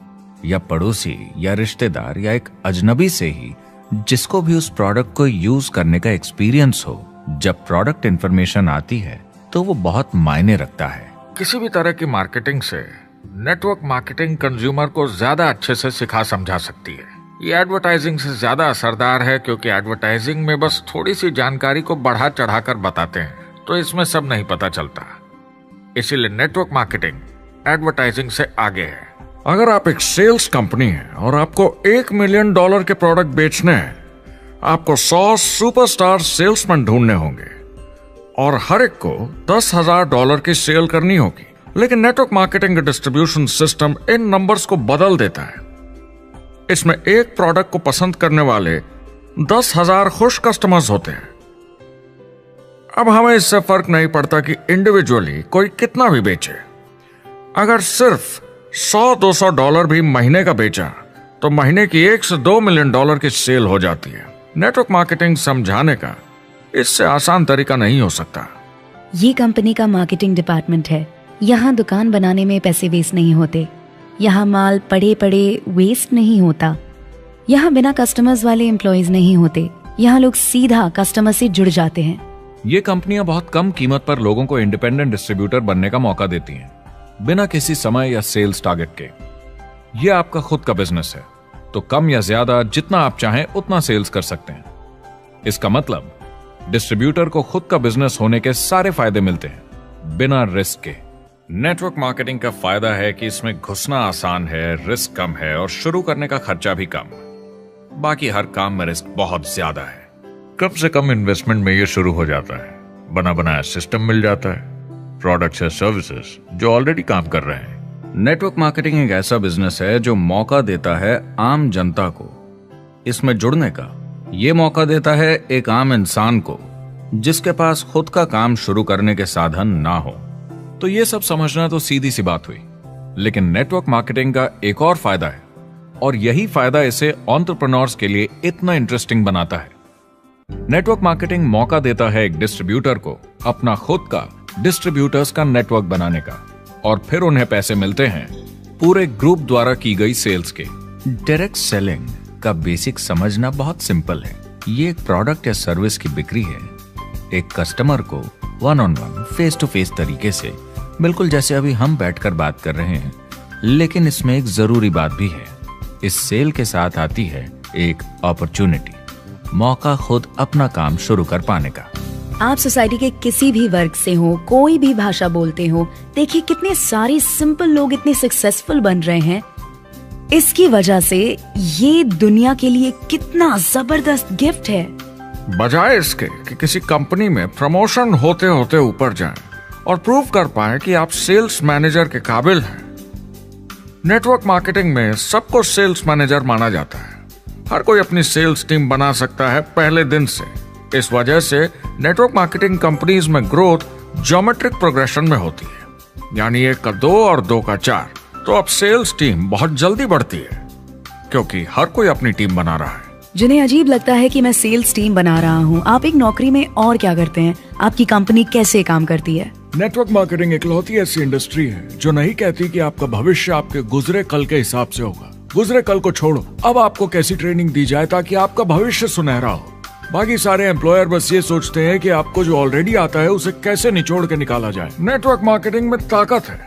या पड़ोसी या रिश्तेदार या एक अजनबी से ही जिसको भी उस प्रोडक्ट को यूज करने का एक्सपीरियंस हो, जब प्रोडक्ट इंफॉर्मेशन आती है तो वो बहुत मायने रखता है। किसी भी तरह की मार्केटिंग से नेटवर्क मार्केटिंग कंज्यूमर को ज्यादा अच्छे से सिखा समझा सकती है। ये एडवर्टाइजिंग से ज्यादा असरदार है क्योंकि एडवर्टाइजिंग में बस थोड़ी सी जानकारी को बढ़ा चढ़ाकर बताते हैं, तो इसमें सब नहीं पता चलता। इसीलिए नेटवर्क मार्केटिंग एडवर्टाइजिंग से आगे है। अगर आप एक सेल्स कंपनी है और आपको $1 मिलियन के प्रोडक्ट बेचने हैं, आपको 100 सुपरस्टार सेल्समैन ढूंढने होंगे और हर एक को $10,000 की सेल करनी होगी। लेकिन नेटवर्क मार्केटिंग का डिस्ट्रीब्यूशन सिस्टम इन नंबर्स को बदल देता है। इसमें एक प्रोडक्ट को पसंद करने वाले 10,000 खुश कस्टमर्स होते हैं। अब हमें इससे फर्क नहीं पड़ता कि इंडिविजुअली कोई कितना भी बेचे। अगर सिर्फ $100-200 भी महीने का बेचा तो महीने की $1 से $2 मिलियन की सेल हो जाती है। नेटवर्क मार्केटिंग समझाने का इससे आसान तरीका नहीं हो सकता। ये कंपनी का मार्केटिंग डिपार्टमेंट है। यहाँ दुकान बनाने में पैसे वेस्ट नहीं होते, यहाँ माल पड़े पड़े वेस्ट नहीं होता, यहाँ बिना कस्टमर्स वाले एम्प्लॉयज नहीं होते, यहाँ लोग सीधा कस्टमर से जुड़ जाते हैं। ये कंपनियां बहुत कम कीमत पर लोगों को इंडिपेंडेंट डिस्ट्रीब्यूटर बनने का मौका देती हैं, बिना किसी समय या सेल्स टारगेट के। ये आपका खुद का बिजनेस है, तो कम या ज्यादा जितना आप चाहें उतना सेल्स कर सकते हैं। इसका मतलब डिस्ट्रीब्यूटर को खुद का बिजनेस होने के सारे फायदे मिलते हैं बिना रिस्क के। नेटवर्क मार्केटिंग का फायदा है कि इसमें घुसना आसान है, रिस्क कम है और शुरू करने का खर्चा भी कम। बाकी हर काम में रिस्क बहुत ज्यादा है। कम से कम इन्वेस्टमेंट में ये शुरू हो जाता है, बना बनाया सिस्टम मिल जाता है, प्रोडक्ट्स या सर्विसेज जो ऑलरेडी काम कर रहे हैं। नेटवर्क मार्केटिंग एक ऐसा बिजनेस है जो मौका देता है आम जनता को इसमें जुड़ने का। ये मौका देता है एक आम इंसान को जिसके पास खुद का काम शुरू करने के साधन ना हो। तो ये सब समझना तो सीधी सी बात हुई, लेकिन नेटवर्क मार्केटिंग का एक और फायदा है और यही फायदा इसे एंटरप्रेन्योर्स के लिए इतना इंटरेस्टिंग बनाता है। नेटवर्क मार्केटिंग मौका देता है एक डिस्ट्रीब्यूटर को अपना खुद का डिस्ट्रीब्यूटर्स का नेटवर्क बनाने का, और फिर उन्हें पैसे मिलते हैं पूरे ग्रुप द्वारा की गई सेल्स के। डायरेक्ट सेलिंग का बेसिक समझना बहुत सिंपल है। ये एक प्रोडक्ट या सर्विस की बिक्री है, एक कस्टमर को one on one, face to face तरीके से, बिल्कुल जैसे अभी हम बैठकर बात कर रहे हैं। लेकिन इसमें एक जरूरी बात भी है, इस सेल के साथ आती है एक अपॉर्चुनिटी। मौका खुद अपना काम शुरू कर पाने का। आप सोसाइटी के किसी भी वर्ग से हो, कोई भी भाषा बोलते हो, देखिए कितने सारे सिंपल लोग इतने सक्सेसफुल बन रहे हैं। इसकी वजह से ये दुनिया के लिए कितना जबरदस्त गिफ्ट है। बजाय इसके कि किसी कंपनी में प्रमोशन होते होते ऊपर जाएं और प्रूव कर पाएं कि आप सेल्स मैनेजर के काबिल हैं, नेटवर्क मार्केटिंग में सबको सेल्स मैनेजर माना जाता है। हर कोई अपनी सेल्स टीम बना सकता है पहले दिन से। इस वजह से नेटवर्क मार्केटिंग कंपनीज में ग्रोथ ज्योमेट्रिक प्रोग्रेशन में होती है, यानी 1 का 2 और 2 का 4। तो अब सेल्स टीम बहुत जल्दी बढ़ती है क्योंकि हर कोई अपनी टीम बना रहा है। जिन्हें अजीब लगता है कि मैं सेल्स टीम बना रहा हूँ, आप एक नौकरी में और क्या करते हैं? आपकी कंपनी कैसे काम करती है? नेटवर्क मार्केटिंग इकलौती ऐसी इंडस्ट्री है जो नहीं कहती कि आपका भविष्य आपके गुजरे कल के हिसाब से होगा। गुजरे कल को छोड़ो, अब आपको कैसी ट्रेनिंग दी जाए ताकि आपका भविष्य सुनहरा हो। बाकी सारे एम्प्लॉयर बस ये सोचते हैं कि आपको जो ऑलरेडी आता है उसे कैसे निचोड़ के निकाला जाए। नेटवर्क मार्केटिंग में ताकत है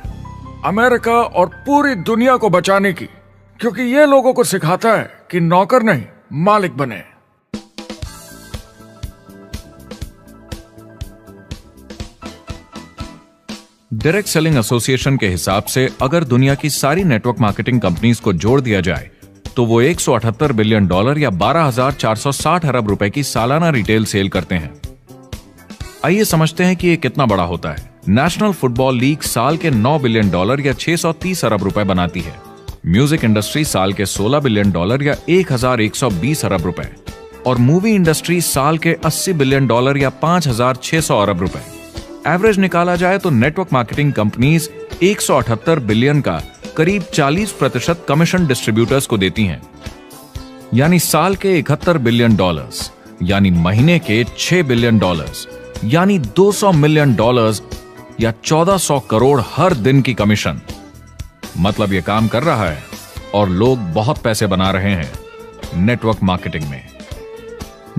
अमेरिका और पूरी दुनिया को बचाने की, क्योंकि ये लोगों को सिखाता है कि नौकर नहीं मालिक बने। डायरेक्ट सेलिंग एसोसिएशन के हिसाब से अगर दुनिया की सारी नेटवर्क मार्केटिंग कंपनीज को जोड़ दिया जाए तो वो $178 बिलियन या 12,460 अरब रुपए की सालाना रिटेल सेल करते हैं। आइए समझते हैं कि ये कितना बड़ा होता है। नेशनल फुटबॉल लीग साल के $9 बिलियन या 630 अरब रुपए बनाती है। म्यूजिक इंडस्ट्री साल के $16 बिलियन या 1,120 अरब रुपए, और मूवी इंडस्ट्री साल के $80 बिलियन या 5,600 अरब रुपए। एवरेज निकाला जाए तो नेटवर्क मार्केटिंग कंपनीज 178 बिलियन का करीब 40% कमीशन डिस्ट्रीब्यूटर्स को देती हैं, यानी साल के $71 बिलियन, यानी महीने के $6 बिलियन, यानी $200 मिलियन या 1400 करोड़ हर दिन की कमीशन। मतलब ये काम कर रहा है और लोग बहुत पैसे बना रहे हैं नेटवर्क मार्केटिंग में।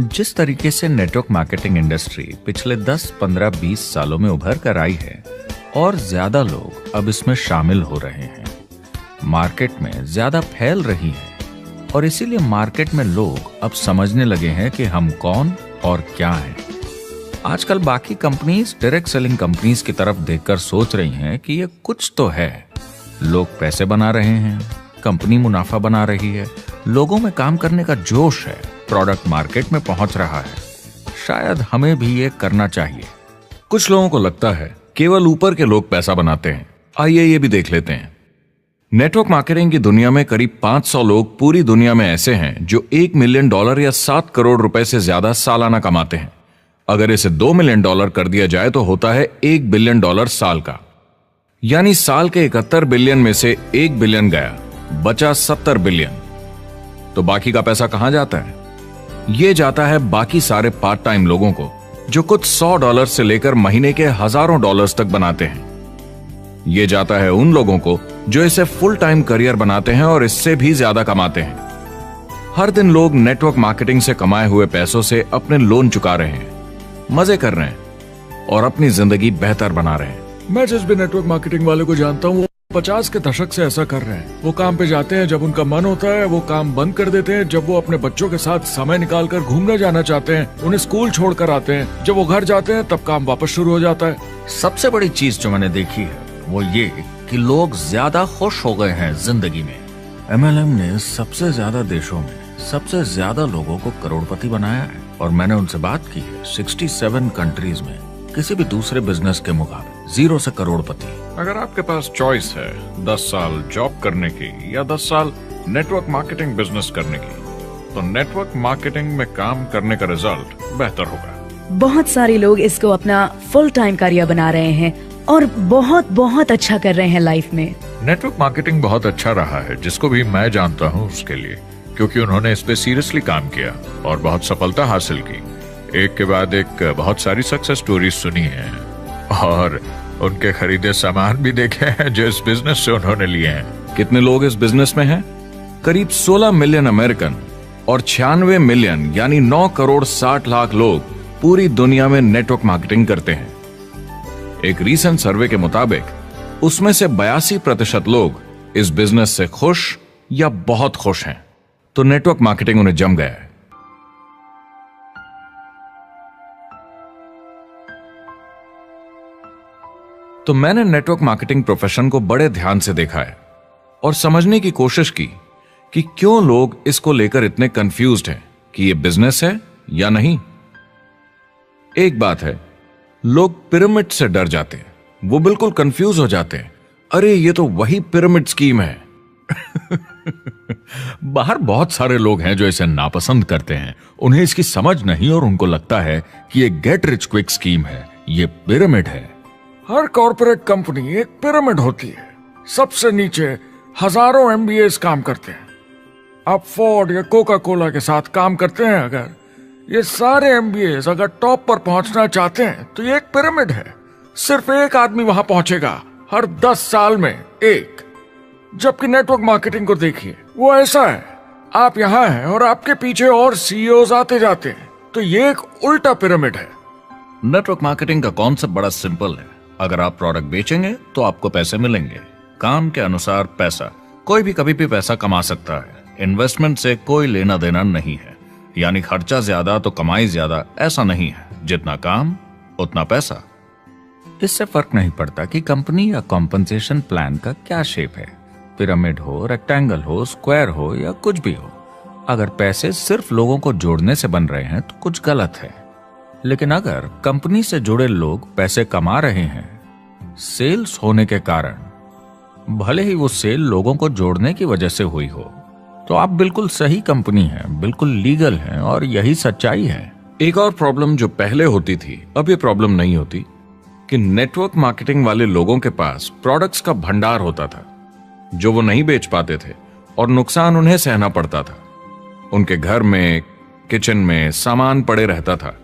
जिस तरीके से नेटवर्क मार्केटिंग इंडस्ट्री पिछले 10, 15, 20 सालों में उभर कर आई है और ज्यादा लोग अब इसमें शामिल हो रहे हैं, मार्केट में ज्यादा फैल रही है और इसीलिए मार्केट में लोग अब समझने लगे हैं कि हम कौन और क्या हैं। आजकल बाकी कंपनीज डायरेक्ट सेलिंग कंपनीज की तरफ देखकर सोच रही हैं कि ये कुछ तो है। लोग पैसे बना रहे हैं, कंपनी मुनाफा बना रही है, लोगों में काम करने का जोश है, प्रोडक्ट मार्केट में पहुंच रहा है, शायद हमें भी ये करना चाहिए। कुछ लोगों को लगता है केवल ऊपर के लोग पैसा बनाते हैं। आइए ये भी देख लेते हैं। नेटवर्क मार्केटिंग की दुनिया में करीब 500 लोग पूरी दुनिया में ऐसे हैं जो $1 मिलियन या 7 करोड़ रुपए से ज्यादा सालाना कमाते हैं। अगर इसे $2 मिलियन कर दिया जाए तो होता है $1 बिलियन साल का, यानी साल के 71 बिलियन में से 1 बिलियन गया, बचा 70 बिलियन। तो बाकी का पैसा कहां जाता है? ये जाता है बाकी सारे पार्ट टाइम लोगों को जो कुछ $100 से लेकर महीने के हजारों डॉलर्स तक बनाते हैं। ये जाता है उन लोगों को जो इसे फुल टाइम करियर बनाते हैं और इससे भी ज्यादा कमाते हैं। हर दिन लोग नेटवर्क मार्केटिंग से कमाए हुए पैसों से अपने लोन चुका रहे हैं, मजे कर रहे हैं और अपनी जिंदगी बेहतर बना रहे हैं। मैं जिस भी नेटवर्क मार्केटिंग वाले को जानता हूँ, वो 50 के दशक से ऐसा कर रहे हैं। वो काम पे जाते हैं जब उनका मन होता है, वो काम बंद कर देते हैं जब वो अपने बच्चों के साथ समय निकालकर घूमने जाना चाहते हैं, उन्हें स्कूल छोड़कर आते हैं, जब वो घर जाते हैं तब काम वापस शुरू हो जाता है। सबसे बड़ी चीज जो मैंने देखी है वो ये कि लोग ज्यादा खुश हो गए हैं जिंदगी में। MLM ने सबसे ज्यादा देशों में सबसे ज्यादा लोगों को करोड़पति बनाया है और मैंने उनसे बात की है 67 कंट्रीज में किसी भी दूसरे बिजनेस के मुकाबले 0 से करोड़पति। अगर आपके पास चॉइस है 10 साल जॉब करने की या 10 साल नेटवर्क मार्केटिंग बिजनेस करने की, तो नेटवर्क मार्केटिंग में काम करने का रिजल्ट बेहतर होगा। बहुत सारे लोग इसको अपना फुल टाइम करियर बना रहे हैं और बहुत बहुत अच्छा कर रहे हैं लाइफ में। नेटवर्क मार्केटिंग बहुत अच्छा रहा है जिसको भी मैं जानता हूँ उसके लिए, क्योंकि उन्होंने इस पे सीरियसली काम किया और बहुत सफलता हासिल की। एक के बाद एक बहुत सारी सक्सेस स्टोरीज सुनी है और उनके खरीदे सामान भी देखे हैं जो इस बिजनेस से उन्होंने लिए हैं। कितने लोग इस बिजनेस में हैं? करीब 16 मिलियन अमेरिकन और 96 मिलियन यानी 9 करोड़ 60 लाख लोग पूरी दुनिया में नेटवर्क मार्केटिंग करते हैं। एक रीसेंट सर्वे के मुताबिक उसमें से 82% लोग इस बिजनेस से खुश या बहुत खुश हैं। तो नेटवर्क मार्केटिंग उन्हें जम गया है। तो मैंने नेटवर्क मार्केटिंग प्रोफेशन को बड़े ध्यान से देखा है और समझने की कोशिश की कि क्यों लोग इसको लेकर इतने कंफ्यूज्ड हैं कि ये बिजनेस है या नहीं। एक बात है, लोग पिरामिड से डर जाते हैं, वो बिल्कुल कंफ्यूज हो जाते हैं। अरे ये तो वही पिरामिड स्कीम है। बाहर बहुत सारे लोग हैं जो इसे नापसंद करते हैं, उन्हें इसकी समझ नहीं और उनको लगता है कि ये गेट रिच क्विक स्कीम है, ये पिरामिड है। हर कॉर्पोरेट कंपनी एक पिरामिड होती है। सबसे नीचे हजारों MBAs काम करते हैं। आप फोर्ड या कोका कोला के साथ काम करते हैं, अगर ये सारे MBAs अगर टॉप पर पहुंचना चाहते हैं तो ये एक पिरामिड है। सिर्फ एक आदमी वहां पहुंचेगा हर 10 साल में एक। जबकि नेटवर्क मार्केटिंग को देखिए, वो ऐसा है, आप यहां हैं और आपके पीछे और CEOs आते जाते हैं, तो ये एक उल्टा पिरामिड है। नेटवर्क मार्केटिंग का कॉन्सेप्ट बड़ा सिंपल है। अगर आप प्रोडक्ट बेचेंगे तो आपको पैसे मिलेंगे, काम के अनुसार पैसा। कोई भी कभी भी पैसा कमा सकता है, इन्वेस्टमेंट से कोई लेना देना नहीं है। यानी खर्चा ज्यादा तो कमाई ज्यादा, ऐसा नहीं है। जितना काम उतना पैसा। इससे फर्क नहीं पड़ता कि कंपनी या कॉम्पनसेशन प्लान का क्या शेप है, पिरामिड हो, रेक्टेंगल हो, स्क्वायर हो या कुछ भी हो। अगर पैसे सिर्फ लोगों को जोड़ने से बन रहे हैं तो कुछ गलत है। लेकिन अगर कंपनी से जुड़े लोग पैसे कमा रहे हैं सेल्स होने के कारण, भले ही वो सेल लोगों को जोड़ने की वजह से हुई हो, तो आप बिल्कुल सही कंपनी है, बिल्कुल लीगल है और यही सच्चाई है। एक और प्रॉब्लम जो पहले होती थी, अब ये प्रॉब्लम नहीं होती, कि नेटवर्क मार्केटिंग वाले लोगों के पास प्रोडक्ट्स का भंडार होता था जो वो नहीं बेच पाते थे और नुकसान उन्हें सहना पड़ता था। उनके घर में, किचन में सामान पड़े रहता था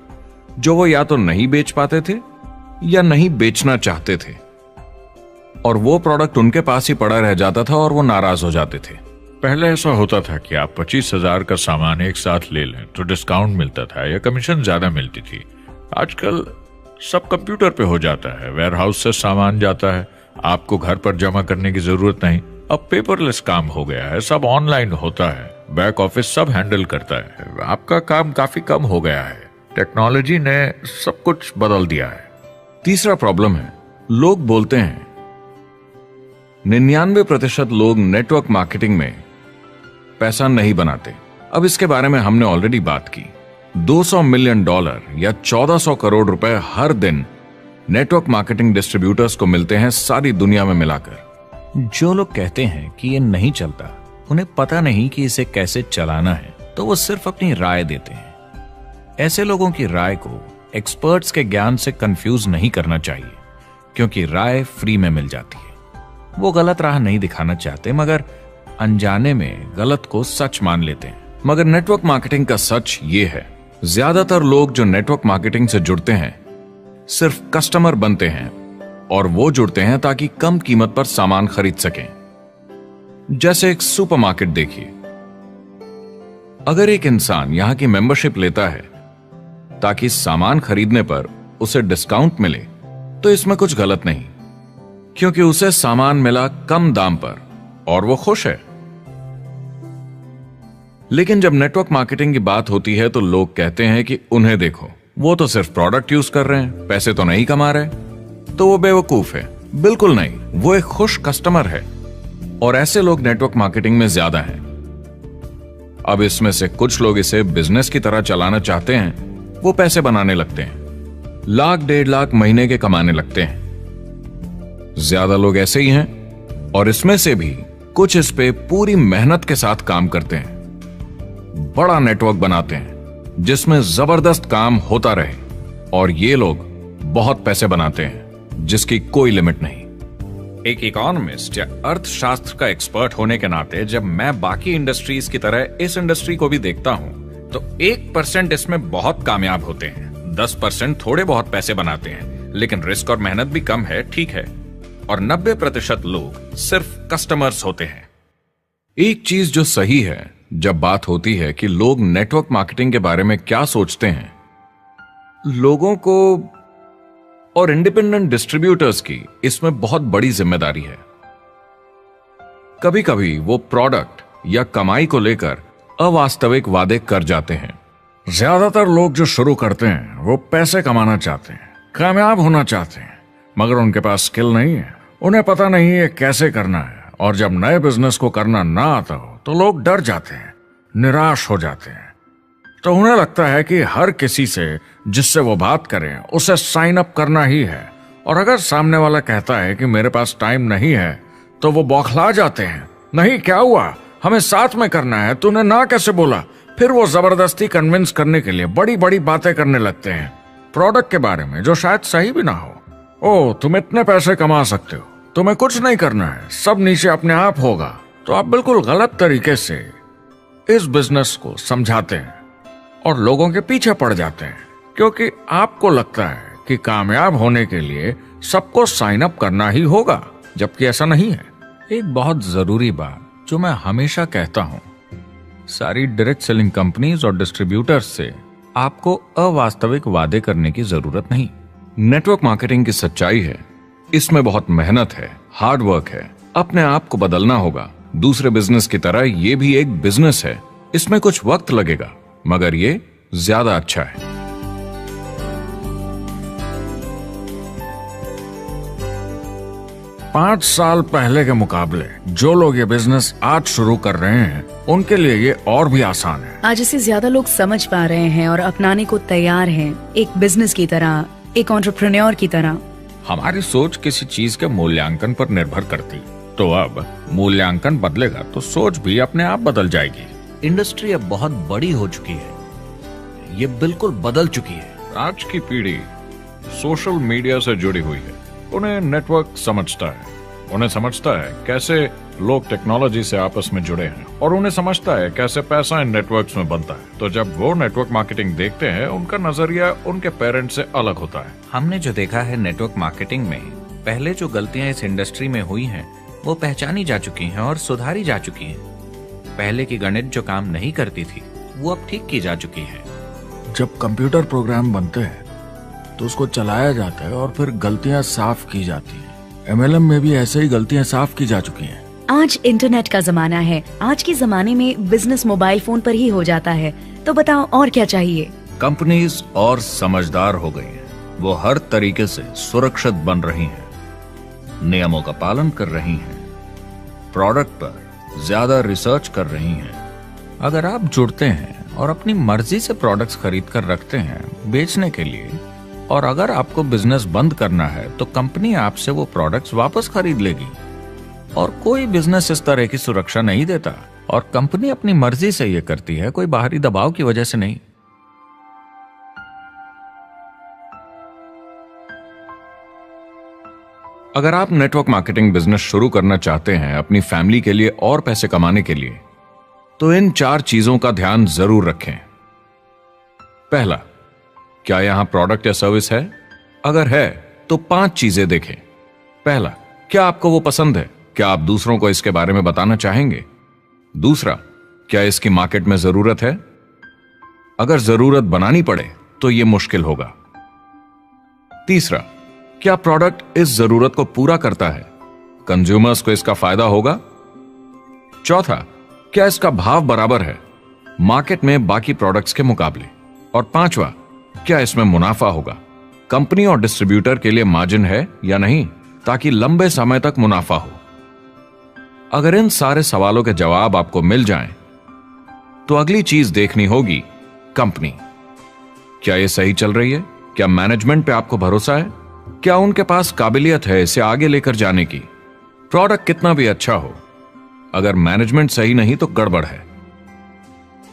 जो वो या तो नहीं बेच पाते थे या नहीं बेचना चाहते थे, और वो प्रोडक्ट उनके पास ही पड़ा रह जाता था और वो नाराज हो जाते थे। पहले ऐसा होता था कि आप 25,000 का सामान एक साथ ले लें तो डिस्काउंट मिलता था या कमीशन ज्यादा मिलती थी। आजकल सब कंप्यूटर पे हो जाता है, वेयर हाउस से सामान जाता है, आपको घर पर जमा करने की जरूरत नहीं। अब पेपरलेस काम हो गया है, सब ऑनलाइन होता है, बैक ऑफिस सब हैंडल करता है। आपका काम काफी कम हो गया है, टेक्नोलॉजी ने सब कुछ बदल दिया है। तीसरा प्रॉब्लम है, लोग बोलते हैं 99% लोग नेटवर्क मार्केटिंग में पैसा नहीं बनाते। अब इसके बारे में हमने ऑलरेडी बात की। $200 मिलियन या 1400 करोड़ रुपए हर दिन नेटवर्क मार्केटिंग डिस्ट्रीब्यूटर्स को मिलते हैं सारी दुनिया में मिलाकर। जो लोग कहते हैं कि ये नहीं चलता, उन्हें पता नहीं कि इसे कैसे चलाना है, तो वो सिर्फ अपनी राय देते हैं। ऐसे लोगों की राय को एक्सपर्ट्स के ज्ञान से कंफ्यूज नहीं करना चाहिए, क्योंकि राय फ्री में मिल जाती है। वो गलत राह नहीं दिखाना चाहते, मगर अनजाने में गलत को सच मान लेते हैं। मगर नेटवर्क मार्केटिंग का सच ये है, ज्यादातर लोग जो नेटवर्क मार्केटिंग से जुड़ते हैं सिर्फ कस्टमर बनते हैं, और वो जुड़ते हैं ताकि कम कीमत पर सामान खरीद सकें। जैसे एक सुपरमार्केट देखिए, अगर एक इंसान यहां की मेंबरशिप लेता है ताकि सामान खरीदने पर उसे डिस्काउंट मिले, तो इसमें कुछ गलत नहीं, क्योंकि उसे सामान मिला कम दाम पर और वो खुश है। लेकिन जब नेटवर्क मार्केटिंग की बात होती है तो लोग कहते हैं कि उन्हें देखो, वो तो सिर्फ प्रोडक्ट यूज कर रहे हैं, पैसे तो नहीं कमा रहे, तो वो बेवकूफ है। बिल्कुल नहीं, वो एक खुश कस्टमर है, और ऐसे लोग नेटवर्क मार्केटिंग में ज्यादा हैं। अब इसमें से कुछ लोग इसे बिजनेस की तरह चलाना चाहते हैं, वो पैसे बनाने लगते हैं, लाख 1.5 लाख महीने के कमाने लगते हैं। ज्यादा लोग ऐसे ही हैं, और इसमें से भी कुछ इस पे पूरी मेहनत के साथ काम करते हैं, बड़ा नेटवर्क बनाते हैं जिसमें जबरदस्त काम होता रहे, और ये लोग बहुत पैसे बनाते हैं जिसकी कोई लिमिट नहीं। एक इकोनॉमिस्ट या अर्थशास्त्र का एक्सपर्ट होने के नाते जब मैं बाकी इंडस्ट्रीज की तरह इस इंडस्ट्री को भी देखता हूं, तो 1% इसमें बहुत कामयाब होते हैं, 10% थोड़े बहुत पैसे बनाते हैं, लेकिन रिस्क और मेहनत भी कम है, ठीक है, और 90% लोग सिर्फ कस्टमर्स होते हैं। एक चीज जो सही है जब बात होती है कि लोग नेटवर्क मार्केटिंग के बारे में क्या सोचते हैं, लोगों को और इंडिपेंडेंट डिस्ट्रीब्यूटर्स की इसमें बहुत बड़ी जिम्मेदारी है। कभी कभी वो प्रोडक्ट या कमाई को लेकर अवास्तविक वादे कर जाते हैं। ज्यादातर लोग जो शुरू करते हैं वो पैसे कमाना चाहते हैं, कामयाब होना चाहते हैं, मगर उनके पास स्किल नहीं है, उन्हें पता नहीं है कैसे करना है। और जब नए बिजनेस को करना ना आता हो तो लोग डर जाते हैं, निराश हो जाते हैं। तो उन्हें लगता है कि हर किसी से जिससे वो बात करें उसे साइन अप करना ही है। और अगर सामने वाला कहता है कि मेरे पास टाइम नहीं है तो वो बौखला जाते हैं। नहीं, क्या हुआ, हमें साथ में करना है, तूने ना कैसे बोला। फिर वो जबरदस्ती कन्विंस करने के लिए बड़ी बड़ी बातें करने लगते हैं प्रोडक्ट के बारे में जो शायद सही भी ना हो। ओ, तुम इतने पैसे कमा सकते हो, तुम्हें कुछ नहीं करना है, सब नीचे अपने आप होगा। तो आप बिल्कुल गलत तरीके से इस बिजनेस को समझाते हैं और लोगों के पीछे पड़ जाते हैं, क्योंकि आपको लगता है कि कामयाब होने के लिए सबको साइन अप करना ही होगा, जबकि ऐसा नहीं है। एक बहुत जरूरी बात जो मैं हमेशा कहता हूं, सारी डायरेक्ट सेलिंग कंपनीज और डिस्ट्रीब्यूटर्स से आपको अवास्तविक वादे करने की जरूरत नहीं। नेटवर्क मार्केटिंग की सच्चाई है, इसमें बहुत मेहनत है, हार्ड वर्क है, अपने आप को बदलना होगा। दूसरे बिजनेस की तरह ये भी एक बिजनेस है, इसमें कुछ वक्त लगेगा मगर ये ज्यादा अच्छा है। 5 साल पहले के मुकाबले जो लोग ये बिजनेस आज शुरू कर रहे हैं उनके लिए ये और भी आसान है। आज इसे ज्यादा लोग समझ पा रहे हैं और अपनाने को तैयार हैं, एक बिजनेस की तरह, एक एंटरप्रेन्योर की तरह। हमारी सोच किसी चीज के मूल्यांकन पर निर्भर करती, तो अब मूल्यांकन बदलेगा तो सोच भी अपने आप बदल जाएगी। इंडस्ट्री अब बहुत बड़ी हो चुकी है, ये बिल्कुल बदल चुकी है। आज की पीढ़ी सोशल मीडिया से जुड़ी हुई है, उन्हें नेटवर्क समझता है, उन्हें समझता है कैसे लोग टेक्नोलॉजी से आपस में जुड़े हैं और उन्हें समझता है कैसे पैसा इन नेटवर्क्स में बनता है। तो जब वो नेटवर्क मार्केटिंग देखते हैं उनका नजरिया उनके पेरेंट्स से अलग होता है। हमने जो देखा है नेटवर्क मार्केटिंग में, पहले जो गलतियां इस इंडस्ट्री में हुई हैं वो पहचानी जा चुकी हैं और सुधारी जा चुकी हैं। पहले की गणित जो काम नहीं करती थी वो अब ठीक की जा चुकी है। जब कंप्यूटर प्रोग्राम बनते हैं तो उसको चलाया जाता है और फिर गलतियां साफ की जाती हैं। MLM में भी ऐसे ही गलतियां साफ की जा चुकी हैं। आज इंटरनेट का जमाना है, आज के जमाने में बिजनेस मोबाइल फोन पर ही हो जाता है। तो बताओ और क्या चाहिए। कंपनीज और समझदार हो गई हैं, वो हर तरीके से सुरक्षित बन रही हैं, नियमों का पालन कर रही हैं, प्रोडक्ट पर ज्यादा रिसर्च कर रही हैं। अगर आप जुड़ते हैं और अपनी मर्जी से प्रोडक्ट्स खरीद कर रखते हैं बेचने के लिए, और अगर आपको बिजनेस बंद करना है तो कंपनी आपसे वो प्रोडक्ट्स वापस खरीद लेगी। और कोई बिजनेस इस तरह की सुरक्षा नहीं देता, और कंपनी अपनी मर्जी से ये करती है, कोई बाहरी दबाव की वजह से नहीं। अगर आप नेटवर्क मार्केटिंग बिजनेस शुरू करना चाहते हैं अपनी फैमिली के लिए और पैसे कमाने के लिए, तो इन 4 चीजों का ध्यान जरूर रखें। पहला, क्या यहां प्रोडक्ट या सर्विस है? अगर है तो 5 चीजें देखें। पहला, क्या आपको वो पसंद है? क्या आप दूसरों को इसके बारे में बताना चाहेंगे? दूसरा, क्या इसकी मार्केट में जरूरत है? अगर जरूरत बनानी पड़े तो यह मुश्किल होगा। तीसरा, क्या प्रोडक्ट इस जरूरत को पूरा करता है? कंज्यूमर्स को इसका फायदा होगा? चौथा, क्या इसका भाव बराबर है मार्केट में बाकी प्रोडक्ट्स के मुकाबले? और पांचवा, क्या इसमें मुनाफा होगा? कंपनी और डिस्ट्रीब्यूटर के लिए मार्जिन है या नहीं, ताकि लंबे समय तक मुनाफा हो। अगर इन सारे सवालों के जवाब आपको मिल जाएं, तो अगली चीज देखनी होगी कंपनी। क्या यह सही चल रही है? क्या मैनेजमेंट पे आपको भरोसा है? क्या उनके पास काबिलियत है इसे आगे लेकर जाने की? प्रोडक्ट कितना भी अच्छा हो, अगर मैनेजमेंट सही नहीं तो गड़बड़ है।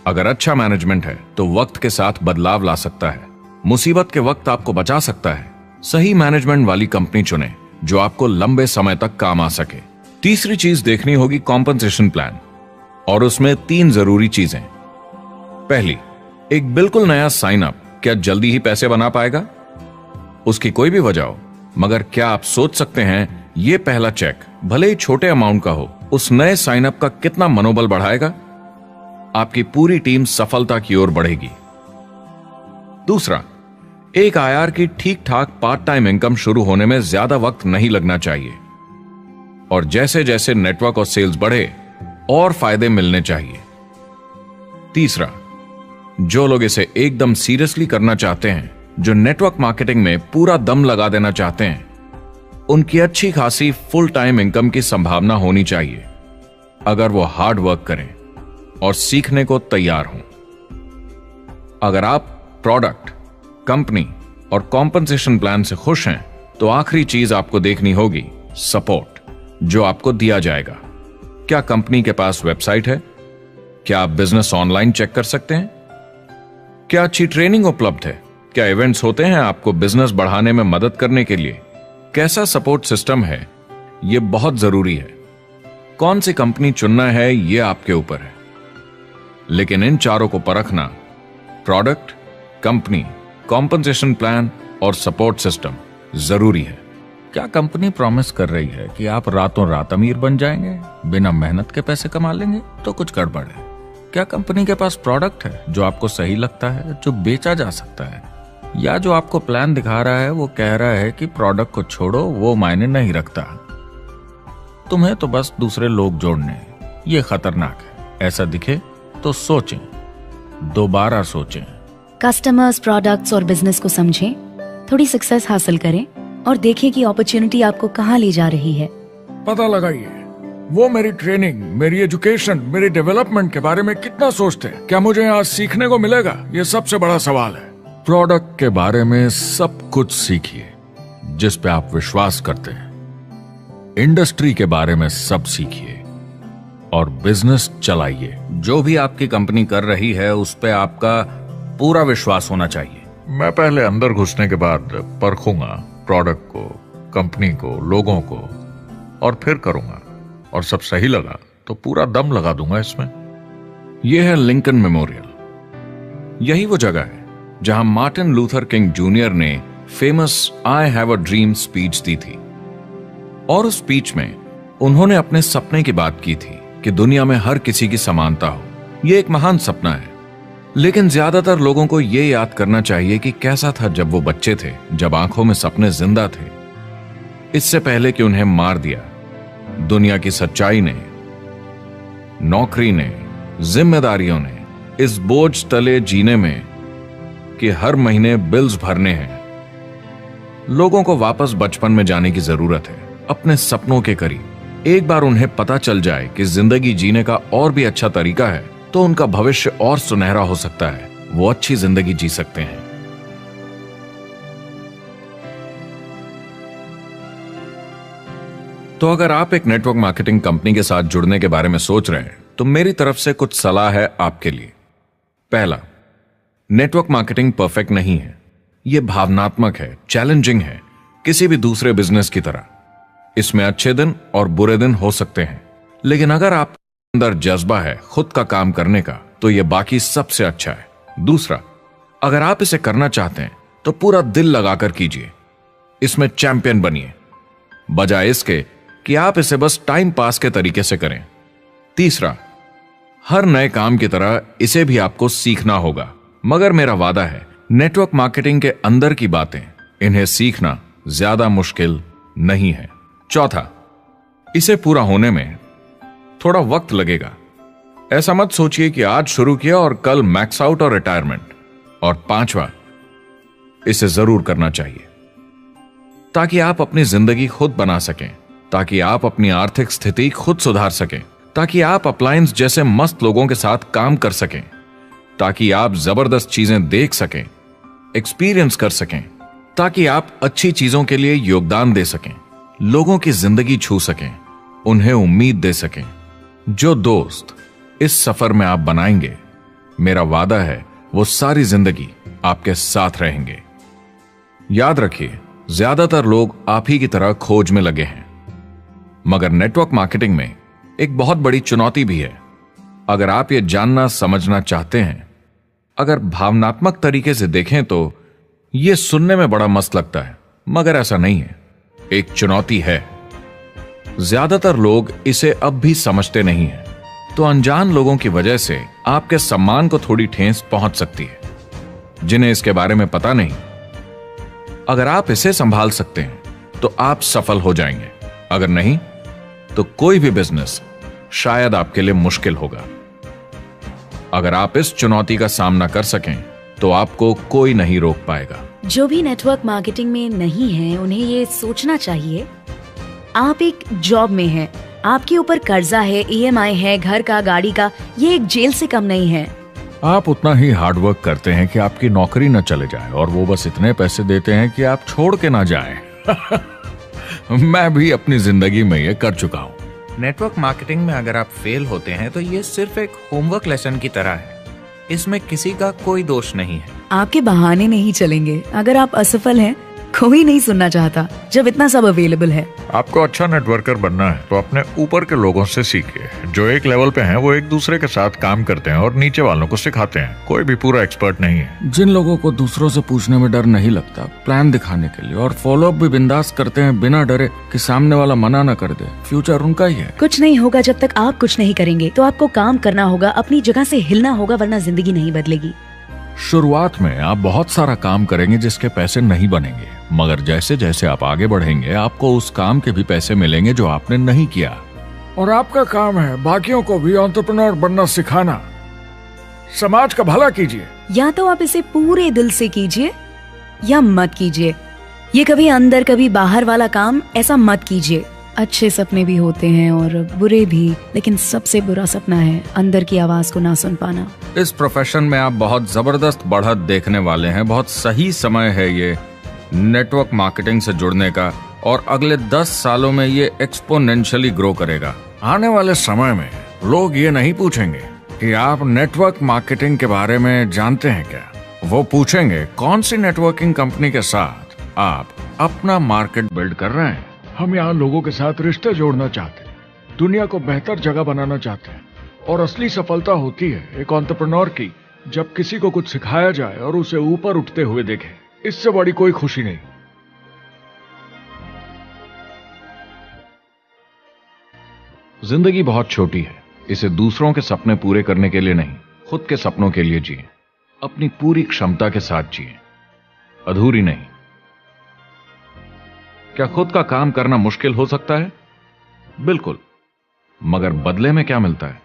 अगर अच्छा मैनेजमेंट है तो वक्त के साथ बदलाव ला सकता है, मुसीबत के वक्त आपको बचा सकता है। सही मैनेजमेंट वाली कंपनी चुने जो आपको लंबे समय तक काम आ सके। तीसरी चीज देखनी होगी कॉम्पनसेशन प्लान, और उसमें 3 जरूरी चीजें। पहली, एक बिल्कुल नया साइन अप क्या जल्दी ही पैसे बना पाएगा? उसकी कोई भी वजह हो, मगर क्या आप सोच सकते हैं यह पहला चेक, भले ही छोटे अमाउंट का हो, उस नए साइन अप का कितना मनोबल बढ़ाएगा? आपकी पूरी टीम सफलता की ओर बढ़ेगी। दूसरा, एक IR की ठीक ठाक पार्ट टाइम इनकम शुरू होने में ज्यादा वक्त नहीं लगना चाहिए, और जैसे जैसे नेटवर्क और सेल्स बढ़े और फायदे मिलने चाहिए। तीसरा, जो लोग इसे एकदम सीरियसली करना चाहते हैं, जो नेटवर्क मार्केटिंग में पूरा दम लगा देना चाहते हैं, उनकी अच्छी खासी फुल टाइम इनकम की संभावना होनी चाहिए अगर वो हार्ड वर्क करें और सीखने को तैयार हों। अगर आप प्रोडक्ट, कंपनी और कॉम्पनसेशन प्लान से खुश हैं तो आखिरी चीज आपको देखनी होगी सपोर्ट जो आपको दिया जाएगा। क्या कंपनी के पास वेबसाइट है? क्या आप बिजनेस ऑनलाइन चेक कर सकते हैं? क्या अच्छी ट्रेनिंग उपलब्ध है? क्या इवेंट्स होते हैं आपको बिजनेस बढ़ाने में मदद करने के लिए? कैसा सपोर्ट सिस्टम है? यह बहुत जरूरी है। कौन सी कंपनी चुनना है यह आपके ऊपर है, लेकिन इन चारों को परखना, प्रोडक्ट, कंपनी, कॉम्पनसेशन प्लान और सपोर्ट सिस्टम, जरूरी है। क्या कंपनी प्रॉमिस कर रही है कि आप रातों रात अमीर बन जाएंगे, बिना मेहनत के पैसे कमा लेंगे? तो कुछ गड़बड़ है। क्या कंपनी के पास प्रोडक्ट है जो आपको सही लगता है, जो बेचा जा सकता है? या जो आपको प्लान दिखा रहा है वो कह रहा है कि प्रोडक्ट को छोड़ो, वो मायने नहीं रखता, तुम्हें तो बस दूसरे लोग जोड़ने हैं। ये खतरनाक है। ऐसा दिखे तो सोचें, दोबारा सोचें। कस्टमर्स, प्रोडक्ट्स और बिजनेस को समझें, थोड़ी सक्सेस हासिल करें और देखें कि अपॉर्चुनिटी आपको कहां ले जा रही है। पता लगाइए वो मेरी ट्रेनिंग, मेरी एजुकेशन, मेरी डेवलपमेंट के बारे में कितना सोचते हैं। क्या मुझे यहाँ सीखने को मिलेगा? ये सबसे बड़ा सवाल है। प्रोडक्ट के बारे में सब कुछ सीखिए जिस पे आप विश्वास करते हैं। इंडस्ट्री के बारे में सब सीखिए और बिजनेस चलाइए। जो भी आपकी कंपनी कर रही है उस पे आपका पूरा विश्वास होना चाहिए। मैं पहले अंदर घुसने के बाद परखूंगा प्रोडक्ट को, कंपनी को, लोगों को, और फिर करूंगा। और सब सही लगा तो पूरा दम लगा दूंगा इसमें। यह है लिंकन मेमोरियल। यही वो जगह है जहां मार्टिन लूथर किंग जूनियर ने famous I have a dream speech दी थी। और उस स्पीच में उन्होंने अपने सपने की बात की थी कि दुनिया में हर किसी की समानता हो। यह एक महान सपना है, लेकिन ज्यादातर लोगों को यह याद करना चाहिए कि कैसा था जब वो बच्चे थे, जब आंखों में सपने जिंदा थे, इससे पहले कि उन्हें मार दिया दुनिया की सच्चाई ने, नौकरी ने, जिम्मेदारियों ने, इस बोझ तले जीने में कि हर महीने बिल्स भरने हैं। लोगों को वापस बचपन में जाने की जरूरत है, अपने सपनों के करीब। एक बार उन्हें पता चल जाए कि जिंदगी जीने का और भी अच्छा तरीका है तो उनका भविष्य और सुनहरा हो सकता है। वो अच्छी जिंदगी जी सकते हैं। तो अगर आप एक नेटवर्क मार्केटिंग कंपनी के साथ जुड़ने के बारे में सोच रहे हैं तो मेरी तरफ से कुछ सलाह है आपके लिए। पहला, नेटवर्क मार्केटिंग परफेक्ट नहीं है। यह भावनात्मक है, चैलेंजिंग है, किसी भी दूसरे बिजनेस की तरह। इसमें अच्छे दिन और बुरे दिन हो सकते हैं, लेकिन अगर आप अंदर जज्बा है खुद का काम करने का तो यह बाकी सबसे अच्छा है। दूसरा, अगर आप इसे करना चाहते हैं तो पूरा दिल लगाकर कीजिए। इसमें चैंपियन बनिए, बजाय इसके कि आप इसे बस टाइम पास के तरीके से करें। तीसरा, हर नए काम की तरह इसे भी आपको सीखना होगा, मगर मेरा वादा है नेटवर्क मार्केटिंग के अंदर की बातें, इन्हें सीखना ज्यादा मुश्किल नहीं है। चौथा, इसे पूरा होने में थोड़ा वक्त लगेगा। ऐसा मत सोचिए कि आज शुरू किया और कल मैक्स आउट और रिटायरमेंट। और पांचवा, इसे जरूर करना चाहिए ताकि आप अपनी जिंदगी खुद बना सकें, ताकि आप अपनी आर्थिक स्थिति खुद सुधार सकें, ताकि आप अप्लायंस जैसे मस्त लोगों के साथ काम कर सकें, ताकि आप जबरदस्त चीजें देख सकें, एक्सपीरियंस कर सकें, ताकि आप अच्छी चीजों के लिए योगदान दे सकें, लोगों की जिंदगी छू सकें, उन्हें उम्मीद दे सकें। जो दोस्त इस सफर में आप बनाएंगे, मेरा वादा है वो सारी जिंदगी आपके साथ रहेंगे। याद रखिए, ज्यादातर लोग आप ही की तरह खोज में लगे हैं, मगर नेटवर्क मार्केटिंग में एक बहुत बड़ी चुनौती भी है। अगर आप ये जानना समझना चाहते हैं, अगर भावनात्मक तरीके से देखें तो यह सुनने में बड़ा मस्त लगता है, मगर ऐसा नहीं है। एक चुनौती है। ज्यादातर लोग इसे अब भी समझते नहीं हैं, तो अनजान लोगों की वजह से आपके सम्मान को थोड़ी ठेस पहुंच सकती है, जिन्हें इसके बारे में पता नहीं। अगर आप इसे संभाल सकते हैं तो आप सफल हो जाएंगे, अगर नहीं तो कोई भी बिजनेस शायद आपके लिए मुश्किल होगा। अगर आप इस चुनौती का सामना कर सकें तो आपको कोई नहीं रोक पाएगा। जो भी नेटवर्क मार्केटिंग में नहीं है उन्हें ये सोचना चाहिए आप एक जॉब में हैं, आपके ऊपर कर्जा है, EMI है, घर का, गाड़ी का, ये एक जेल से कम नहीं है। आप उतना ही हार्ड वर्क करते हैं कि आपकी नौकरी न चले जाए, और वो बस इतने पैसे देते हैं कि आप छोड़ के ना जाएं। मैं भी अपनी जिंदगी में ये कर चुका हूँ। नेटवर्क मार्केटिंग में अगर आप फेल होते हैं तो ये सिर्फ एक होमवर्क लेसन की तरह है। इसमें किसी का कोई दोष नहीं है। आपके बहाने नहीं चलेंगे। अगर आप असफल हैं, कोई नहीं सुनना चाहता जब इतना सब अवेलेबल है। आपको अच्छा नेटवर्कर बनना है तो अपने ऊपर के लोगों से सीखिए। जो एक लेवल पे हैं वो एक दूसरे के साथ काम करते हैं और नीचे वालों को सिखाते हैं। कोई भी पूरा एक्सपर्ट नहीं है। जिन लोगों को दूसरों से पूछने में डर नहीं लगता, प्लान दिखाने के लिए और फॉलो अप भी बिंदास करते हैं बिना डरे कि सामने वाला मना न कर दे, फ्यूचर उनका ही है। कुछ नहीं होगा जब तक आप कुछ नहीं करेंगे। तो आपको काम करना होगा, अपनी जगह से हिलना होगा, वरना जिंदगी नहीं बदलेगी। शुरुआत में आप बहुत सारा काम करेंगे जिसके पैसे नहीं बनेंगे, मगर जैसे जैसे आप आगे बढ़ेंगे आपको उस काम के भी पैसे मिलेंगे जो आपने नहीं किया। और आपका काम है बाकियों को भी एंटरप्रेन्योर बनना सिखाना। समाज का भला कीजिए। या तो आप इसे पूरे दिल से कीजिए या मत कीजिए। ये कभी अंदर कभी बाहर वाला काम ऐसा मत कीजिए। अच्छे सपने भी होते हैं और बुरे भी, लेकिन सबसे बुरा सपना है अंदर की आवाज को ना सुन पाना। इस प्रोफेशन में आप बहुत जबरदस्त बढ़त देखने वाले हैं। बहुत सही समय है ये नेटवर्क मार्केटिंग से जुड़ने का, और अगले 10 सालों में ये एक्सपोनेंशियली ग्रो करेगा। आने वाले समय में लोग ये नहीं पूछेंगे कि आप नेटवर्क मार्केटिंग के बारे में जानते हैं क्या। वो पूछेंगे कौन सी नेटवर्किंग कंपनी के साथ आप अपना मार्केट बिल्ड कर रहे हैं। हम यहाँ लोगों के साथ रिश्ते जोड़ना चाहते हैं, दुनिया को बेहतर जगह बनाना चाहते हैं। और असली सफलता होती है एक एंटरप्रेन्योर की, जब किसी को कुछ सिखाया जाए और उसे ऊपर उठते हुए देखे। इससे बड़ी कोई खुशी नहीं। जिंदगी बहुत छोटी है, इसे दूसरों के सपने पूरे करने के लिए नहीं, खुद के सपनों के लिए जिए। अपनी पूरी क्षमता के साथ जिए, अधूरी नहीं। क्या खुद का काम करना मुश्किल हो सकता है? बिल्कुल, मगर बदले में क्या मिलता है?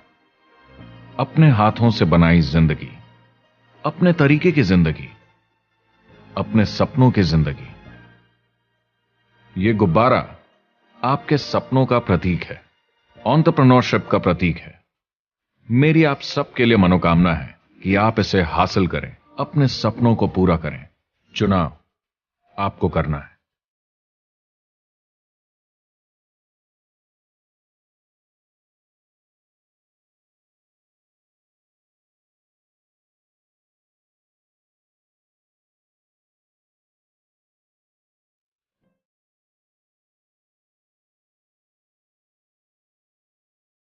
अपने हाथों से बनाई जिंदगी, अपने तरीके की जिंदगी, अपने सपनों की जिंदगी। यह गुब्बारा आपके सपनों का प्रतीक है, एंटरप्रेन्योरशिप का प्रतीक है। मेरी आप सबके लिए मनोकामना है कि आप इसे हासिल करें, अपने सपनों को पूरा करें। चुनाव आपको करना है।